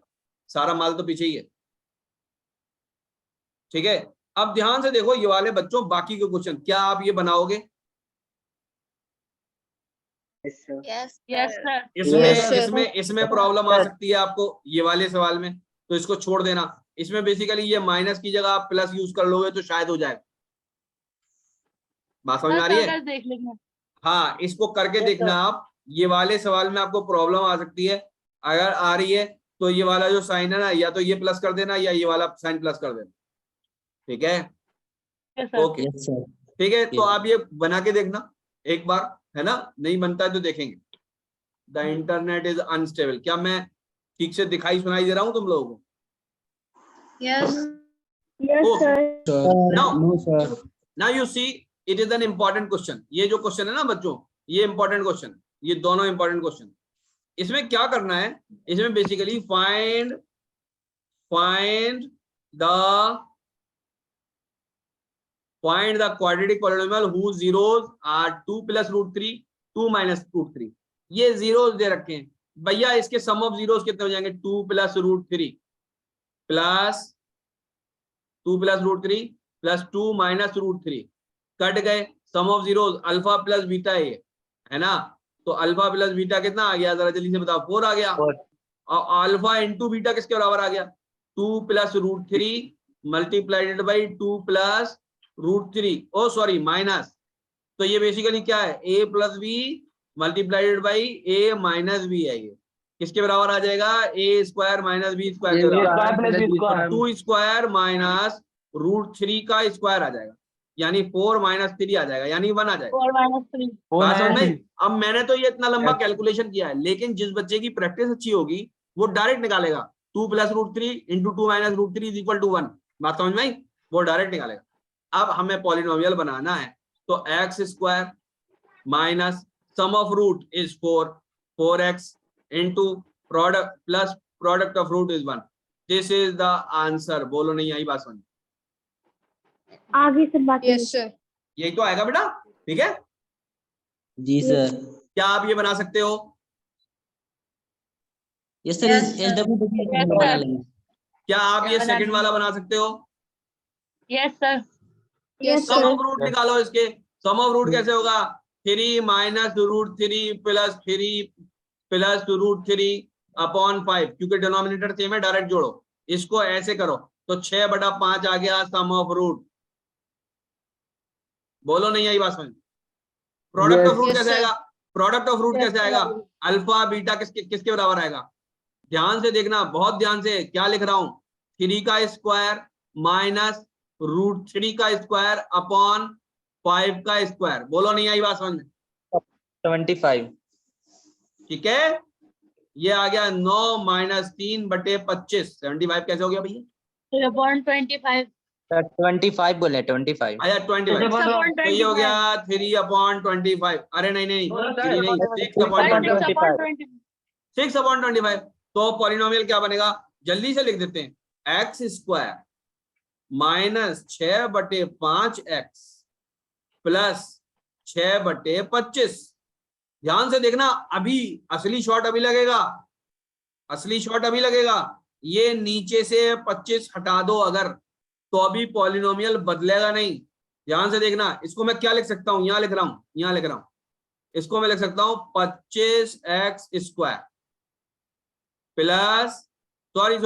सारा माल तो पीछे ही है। ठीक है, अब ध्यान से देखो ये वाले बच्चों, बाकी के क्वेश्चन क्या आप ये बनाओगे? Yes, sir. यस सर इसमें प्रॉब्लम आ सकती है आपको ये वाले सवाल में, तो इसको छोड़ देना। इसमें बेसिकली ये माइनस की जगह आप प्लस यूज कर लोगे तो शायद हो जाए। बात समझ में आ रही है? देख लेंगे। हाँ, इसको करके देखना आप। ये वाले सवाल में आपको प्रॉब्लम आ सकती है, अगर आ रही है तो ये वाला जो साइन है ना, या तो ये प्लस कर देना या ये वाला साइन प्लस कर देना। ठीक है, ओके, यस सर। ठीक है। तो आप ये बना के देखना एक बार, है ना? नहीं बनता है तो देखेंगे। The internet is unstable. क्या मैं ठीक से दिखाई सुनाई दे रहा हूँ तुम लोगों को? Yes Okay. No sir. Now you see, it is an important question. ये जो क्वेश्चन है ना बच्चों, ये इंपॉर्टेंट क्वेश्चन, ये दोनों इंपॉर्टेंट क्वेश्चन। इसमें क्या करना है? इसमें basically find the quadratic polynomial whose zeros are 2 plus root 3, 2 minus root 3। ये जीरोस दे रखे हैं भैया, इसके सम ऑफ जीरोस कितने हो जाएंगे? 2 plus root 3 plus 2 plus root 3 plus 2 minus root 3, cut गए। Sum of zeros alpha plus beta है ना? तो अल्फा प्लस बीटा कितना आ गया? जरा जल्दी से बताओ। 4 आ गया। और अल्फा इंटू बीटा किसके बराबर आ गया? 2 plus root 3 multiplied by 2 plus root 3, oh sorry minus. तो ये बेसिकली क्या है? a plus b multiplied by a minus b है। ये किसके बराबर आ जाएगा? a square minus b square के बराबर। 2 स्क्वायर माइनस रूट 3 का स्क्वायर आ जाएगा, यानी 4 minus 3 आ जाएगा, यानी 1 आ जाएगा। 4 minus 3 बात समझ में? अब मैंने तो ये इतना लंबा कैलकुलेशन किया है, लेकिन जिस बच्चे की प्रैक्टिस अच्छी होगी वो डायरेक्ट निकालेगा। 2 plus root 3 into 2 minus root 3 is equal to 1। बात समझ में आई? वो डायरेक्ट निकालेगा। अब हमें पॉलिनोमियल बनाना है, तो x square minus sum of root is 4x into product plus product of root is 1। This is the answer. बोलो नहीं आई बात समझ? आगे से बात। Yes sir. यही तो आएगा बेटा, ठीक है? जी सर। क्या आप ये बना सकते हो? Yes sir. SW बना लेंगे। क्या आप ये सेकंड वाला बना सकते हो? Yes sir. Yes sum sir. Of root निकालो इसके। सम ऑफ रूट कैसे होगा? 3 minus root 3 plus 3 plus root 3 upon 5, क्योंकि डिनोमिनेटर सेम है, डायरेक्ट जोड़ो। इसको ऐसे करो तो 6/5 आ गया सम ऑफ रूट। बोलो नहीं आई बात समझ? प्रोडक्ट ऑफ रूट Yes, कैसे sir. आएगा? प्रोडक्ट ऑफ रूट Yes, कैसे sir. आएगा? अल्फा बीटा किसके बराबर आएगा? ध्यान से देखना, बहुत ध्यान से। क्या लिख रहा हूं? 3 का स्क्वायर माइनस रूट 3 का स्क्वायर अपॉन 5 का स्क्वायर। बोलो नहीं आई बात समझ में? 25। ठीक है, ये आ गया 9 minus 3/25। 75 कैसे हो गया भैया? 3/25 25 बोले 25। आया 25, तो ये हो गया 3/25। अरे नहीं नहीं, 3 नहीं, 6/25। 6/25। तो पॉलिनोमियल क्या बनेगा? जल्दी से लिख देते हैं। X square minus 6/5x plus 6/25। ध्यान से देखना, अभी असली शॉट अभी लगेगा, असली शॉट अभी लगेगा। ये नीचे से 25 हटा दो अगर, तो अभी पॉलिनोमियल बदलेगा नहीं। ध्यान से देखना, इसको मैं क्या लिख सकता हूं, यहां लिख रहा हूं, यहां लिख रहा हूं, इसको मैं लिख सकता हूं 25x² plus sorry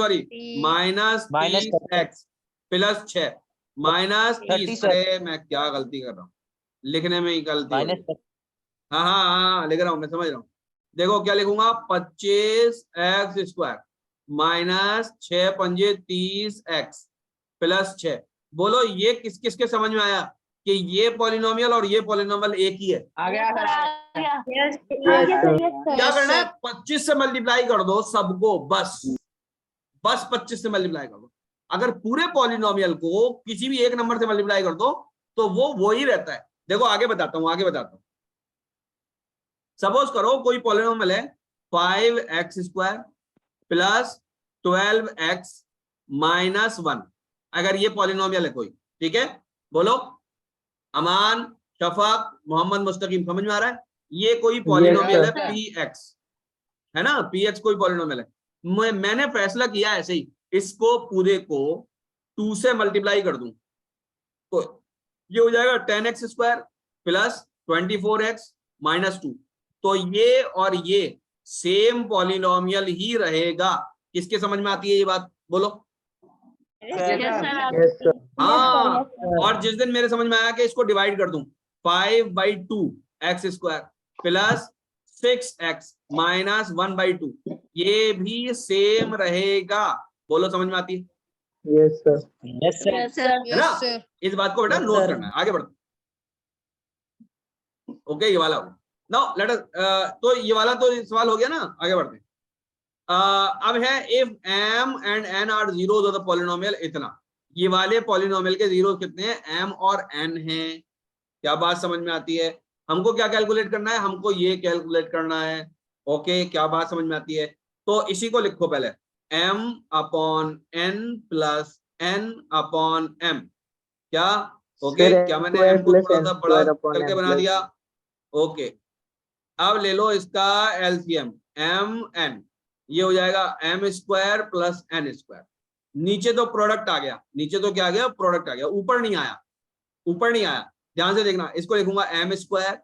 minus Minus 30x plus 6 minus 30। 30 अरे मैं क्या गलती कर रहा हूँ, लिखने में ही गलती हो माइनस रही है। हाँ लिख रहा हूँ, मैं समझ रहा हूँ। देखो क्या लिखूंगा, 25x² माइनस 6 पंजे 30x प्लस 6। बोलो ये किस किस के समझ में आया कि ये पॉलिनोमियल और ये पॉलिनोमियल एक ही है? आ गया सर, आ गया। Yes, sir. क्या करना है, 25 से मल्टीप्लाई कर दो सबको, बस 25 से मल्टीप्लाई कर दो। अगर पूरे पॉलिनोमियल को किसी भी एक नंबर से मल्टीप्लाई कर दो तो वो ही रहता है। देखो आगे बताता हूं। सपोज करो कोई पॉलिनोमियल है 5x² प्लस 12x माइनस 1। अगर ये पॉलिनोमियल है कोई, ठीक है, बोलो अमान, शफक, मोहम्मद मुस्तकीम, समझ में आ रहा है? ये कोई पॉलिनोमियल है sir. px, है ना, px कोई पॉलिनोमियल है। मैंने फैसला किया ऐसे ही, इसको पूरे को 2 से मल्टीप्लाई कर दूं तो ये हो जाएगा 10x² प्लस 24x माइनस 2। तो ये और ये सेम पॉलिनोमियल ही रहेगा। किसके समझ में आती है ये बात, बोलो? Yes, sir. Yes, sir. हाँ, और जिस दिन मेरे समझ में आया कि इसको डिवाइड कर दूं 5/2x² प्लस 6x माइनस 1/2, ये भी सेम रहेगा। बोलो समझ में आती है? Yes, sir. Yes, sir. Yes, sir. है ना? इस बात को बेटा Yes, नोट sir. करना है, आगे बढ़ो। ओके, ये वाला नाउ लेट अस, तो ये वाला तो सवाल हो गया ना, आगे बढ़ते हैं। अब है if m and n are zeros of the polynomial इतना। ये वाले पॉलिनोमियल के जीरो कितने हैं, m और n हैं। क्या बात समझ में आती है? हमको क्या कैलकुलेट करना है, हमको ये कैलकुलेट करना है। ओके, क्या बात समझ में आती है? तो इसी को लिखो पहले, m/n प्लस n/m। क्या ओके, Sir, क्या मैंने n² m को plus थोड़ा सा बड़ा n² upon करके n बना plus दिया? ओके, अब ले लो इसका एलसीएम mn, ये हो जाएगा m² प्लस n²। नीचे तो प्रोडक्ट आ गया, नीचे तो क्या आ गया, प्रोडक्ट आ गया, ऊपर नहीं आया, ऊपर नहीं आया। ध्यान से देखना, इसको लिखूंगा m²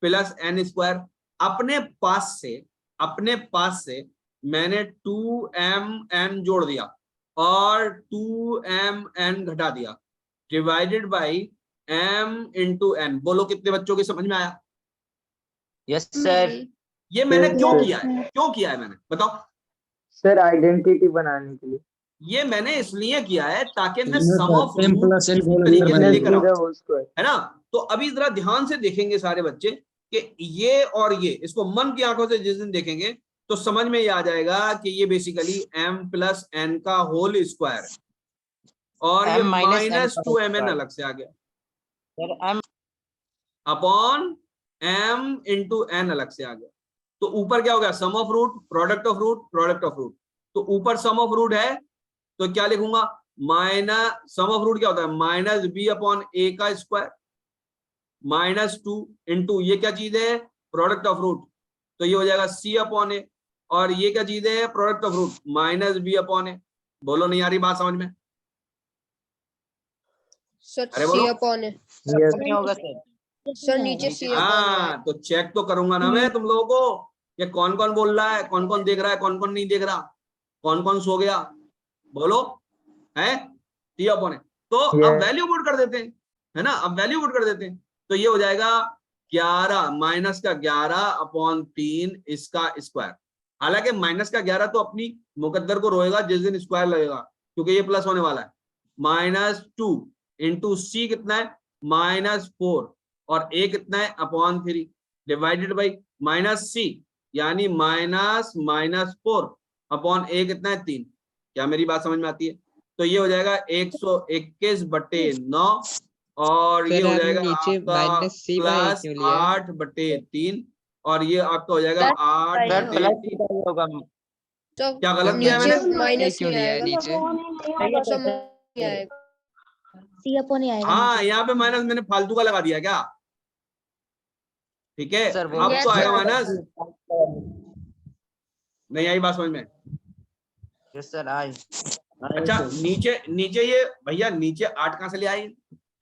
प्लस n²। अपने पास से मैंने 2mn जोड़ दिया और 2mn घटा दिया, divided by m into n। बोलो कितने बच्चों के समझ में आया? Yes, sir. ये मैंने Yes, क्यों sir. किया है, क्यों किया है मैंने, बताओ? Sir, आइडेंटिटी बनाने के लिए। ये मैंने इसलिए किया है ताकि मैं No, sum sir. Of M root plus n इसी whole तरीके square से by लेकर Minus आऊं, b the whole square. है ना? तो अभी जरा ध्यान से देखेंगे सारे बच्चे कि ये और ये, इसको मन की आंखों से जिस दिन देखेंगे तो समझ में ये आ जाएगा कि ये बेसिकली m प्लस n का होल स्क्वायर है, और ये M minus n माइनस का 2mn square. अलग से आ गया, Sir, m upon m into n अलग से आ गया। तो ऊपर क्या हो गया, sum of root, product of root, product of root. तो ऊपर सम ऑफ रूट है तो क्या लिखूंगा, माइनस सम ऑफ रूट क्या होता है, माइनस b अपॉन a का स्क्वायर माइनस 2 इंटू ये क्या चीज है, प्रोडक्ट ऑफ रूट, तो ये हो जाएगा c अपॉन a, और ये क्या चीज है, product of root, minus b upon a। बोलो नहीं आ रही बात समझ में? सर अरे सी बोलो। अपॉन है Yes. नहीं होगा सर। सर नीचे सी अपॉन है हाँ, तो चेक तो करूंगा ना मैं तुम लोगों को, ये कौन कौन बोल रहा है, कौन कौन देख रहा है, कौन कौन नहीं देख रहा, कौन कौन सो गया, बोलो। है टी अपॉन है, तो अब Yes. वैल्यू पुट कर देते हैं, है ना, अब वैल्यू पुट कर देते हैं। तो ये हो जाएगा 11 माइनस का 11 अपॉन 3 इसका स्क्वायर। हालांकि माइनस का 11 तो अपनी मुकद्दर को रोएगा जिस दिन स्क्वायर लगेगा, क्योंकि ये प्लस होने वाला है। माइनस 2 इंटू सी कितना है, माइनस 4, और a कितना है, अपॉन 3, डिवाइडेड बाई माइनस सी यानी माइनस माइनस 4 अपॉन a कितना है, 3। क्या मेरी बात समझ में आती है? तो ये हो जाएगा 121/9, और ये हो जाएगा आपका प्लस 8/3, और ये आपका हो जाएगा Sir, 8/3। plus होगा। तो क्या गलत किया है मैंने? माइनस ही आएगा सम ही आएगा C अपॉन ही आएगा हाँ, नीचे। यहाँ पे माइनस मैंने फालतू का लगा दिया क्या? ठीक है, Sir, वो अब Yes, तो आएगा sir. माइनस, नहीं आई बात समझ में? Yes, sir, आई। अच्छा, नीचे नीचे ये भैया नीचे 8 कहां से ले आए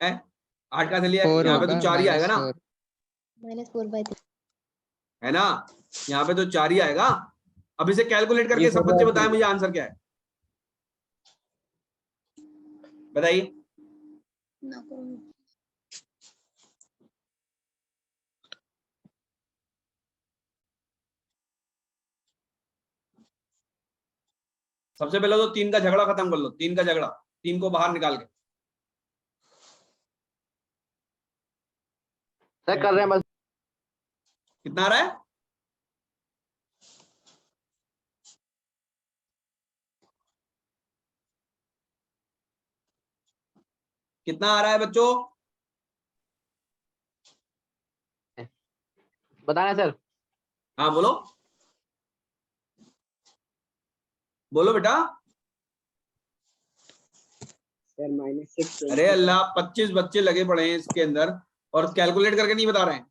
हैं? 8 कहाँ से लिया है? 4 यहाँ पे तो होगा 4 ही आएगा ना, -4/3 है ना? यहाँ पे तो 4 ही आएगा। अब इसे कैलकुलेट करके सब बच्चे बताएं मुझे आंसर क्या है, बताइए। सबसे पहले तो 3 का झगड़ा खत्म कर लो, 3 का झगड़ा, 3 को बाहर निकाल के। सर कर रहे हैं बस। कितना आ रहा है? कितना आ रहा है बच्चों? बताना सर। हाँ बोलो, बोलो बेटा। सर -6 अरे अल्लाह, 25 बच्चे लगे पड़े हैं इसके अंदर और कैलकुलेट करके नहीं बता रहे हैं।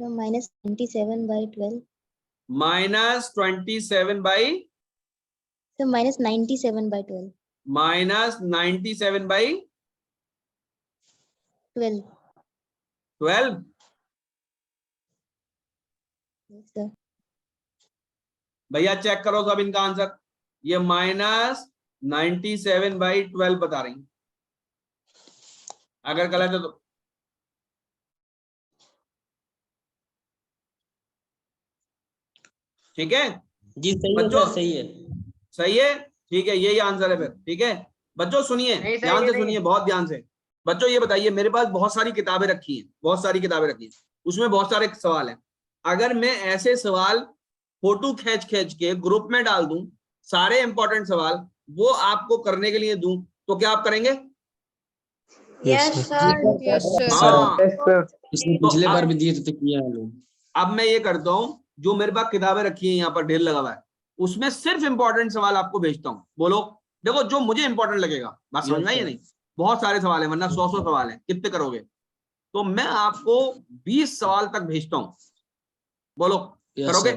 So -97/12. -27/12 So -97/12. -97/12 12. Yes, sir. भैया चेक करो सब इनका आंसर। ये -97/12 बता रही, अगर गलत है तो। ठीक है जी सही है बच्चों, सर, सही है। सही है, ठीक है, यही आंसर है फिर। ठीक है बच्चों, सुनिए नहीं सर, ध्यान ये से, सुनिए बहुत ध्यान से। बच्चों ये बताइए, मेरे पास बहुत सारी किताबें रखी हैं, बहुत सारी किताबें रखी हैं, उसमें बहुत सारे सवाल हैं। अगर मैं ऐसे सवाल फोटो खींच खींच के ग्रुप में डाल दूं, सारे इंपॉर्टेंट सवाल वो आपको करने के लिए दूं, तो क्या आप करेंगे? Yes, sir. Yes, sir. हाँ, यस सर। इसने तो पिछले बार अब- भी दिए थे तो किया है लोग। अब मैं ये करता हूं, जो मेरे पास किताबें रखी हैं यहाँ पर ढेर लगा हुआ है, उसमें सिर्फ इंपॉर्टेंट सवाल आपको भेजता हूं। बोलो, देखो जो मुझे इंपॉर्टेंट लगेगा, बात समझ में आई या नहीं? बहुत सारे सवाल है, वरना 100 सवाल है, कितने करोगे? तो मैं आपको 20 सवाल तक भेजता हूं, बोलो करोगे?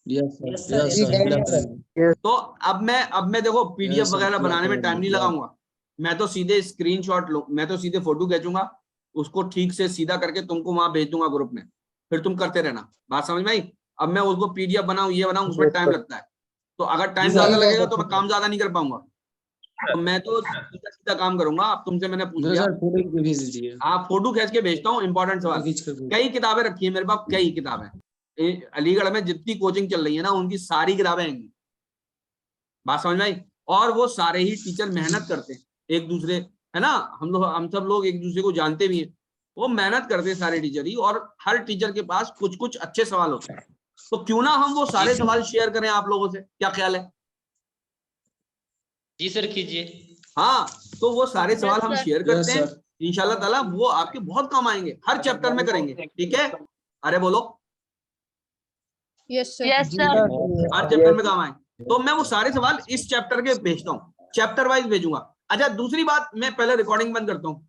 Yes Yes, sir, sir. Yes Yes, sir. तो अब मैं देखो पीडीएफ Yes, sir. वगैरह बनाने में टाइम नहीं लगाऊंगा, मैं तो सीधे स्क्रीनशॉट लो, मैं तो सीधे फोटो खींचूंगा, उसको ठीक से सीधा करके तुमको वहां भेज दूंगा ग्रुप में, फिर तुम करते रहना। बात समझ में आई? अब मैं उसको पीडीएफ बनाऊं, ये बनाऊं, उसमें Yes, टाइम sir. लगता है, तो अगर टाइम जी, ज्यादा सर। लगेगा तो मैं काम ज्यादा नहीं कर पाऊंगा। तो मैं तो सीधा सीधा काम करूंगा। अब तुमसे मैंने पूछ लिया, सर फोटो भी भेज दीजिए। आप फोटो खींच के भेजता हूँ इंपॉर्टेंट सवाल। खींच कर कई किताबें रखी है मेरे पास, कई किताबें, अलीगढ़ में जितनी कोचिंग चल रही है ना, उनकी सारी किताबें आएंगी। बात समझ में आई? और वो सारे ही टीचर मेहनत करते हैं एक दूसरे, है ना, हम सब लोग एक दूसरे को जानते भी हैं, वो मेहनत करते हैं सारे टीचर ही, और हर टीचर के पास कुछ कुछ अच्छे सवाल होते हैं। तो क्यों ना हम वो सारे सवाल शेयर करें आप लोगों से, क्या ख्याल है? जी सर कीजिए। हाँ, तो वो सारे सवाल हम sir. शेयर करते हैं, इंशाल्लाह ताला वो आपके बहुत काम आएंगे, हर चैप्टर में करेंगे। ठीक है, अरे बोलो, Yes, sir. Yes, sir. हर चैप्टर में काम आए। तो मैं वो सारे सवाल इस चैप्टर के भेजता हूँ, चैप्टर वाइज भेजूंगा। अच्छा दूसरी बात, मैं पहले रिकॉर्डिंग बंद करता हूँ,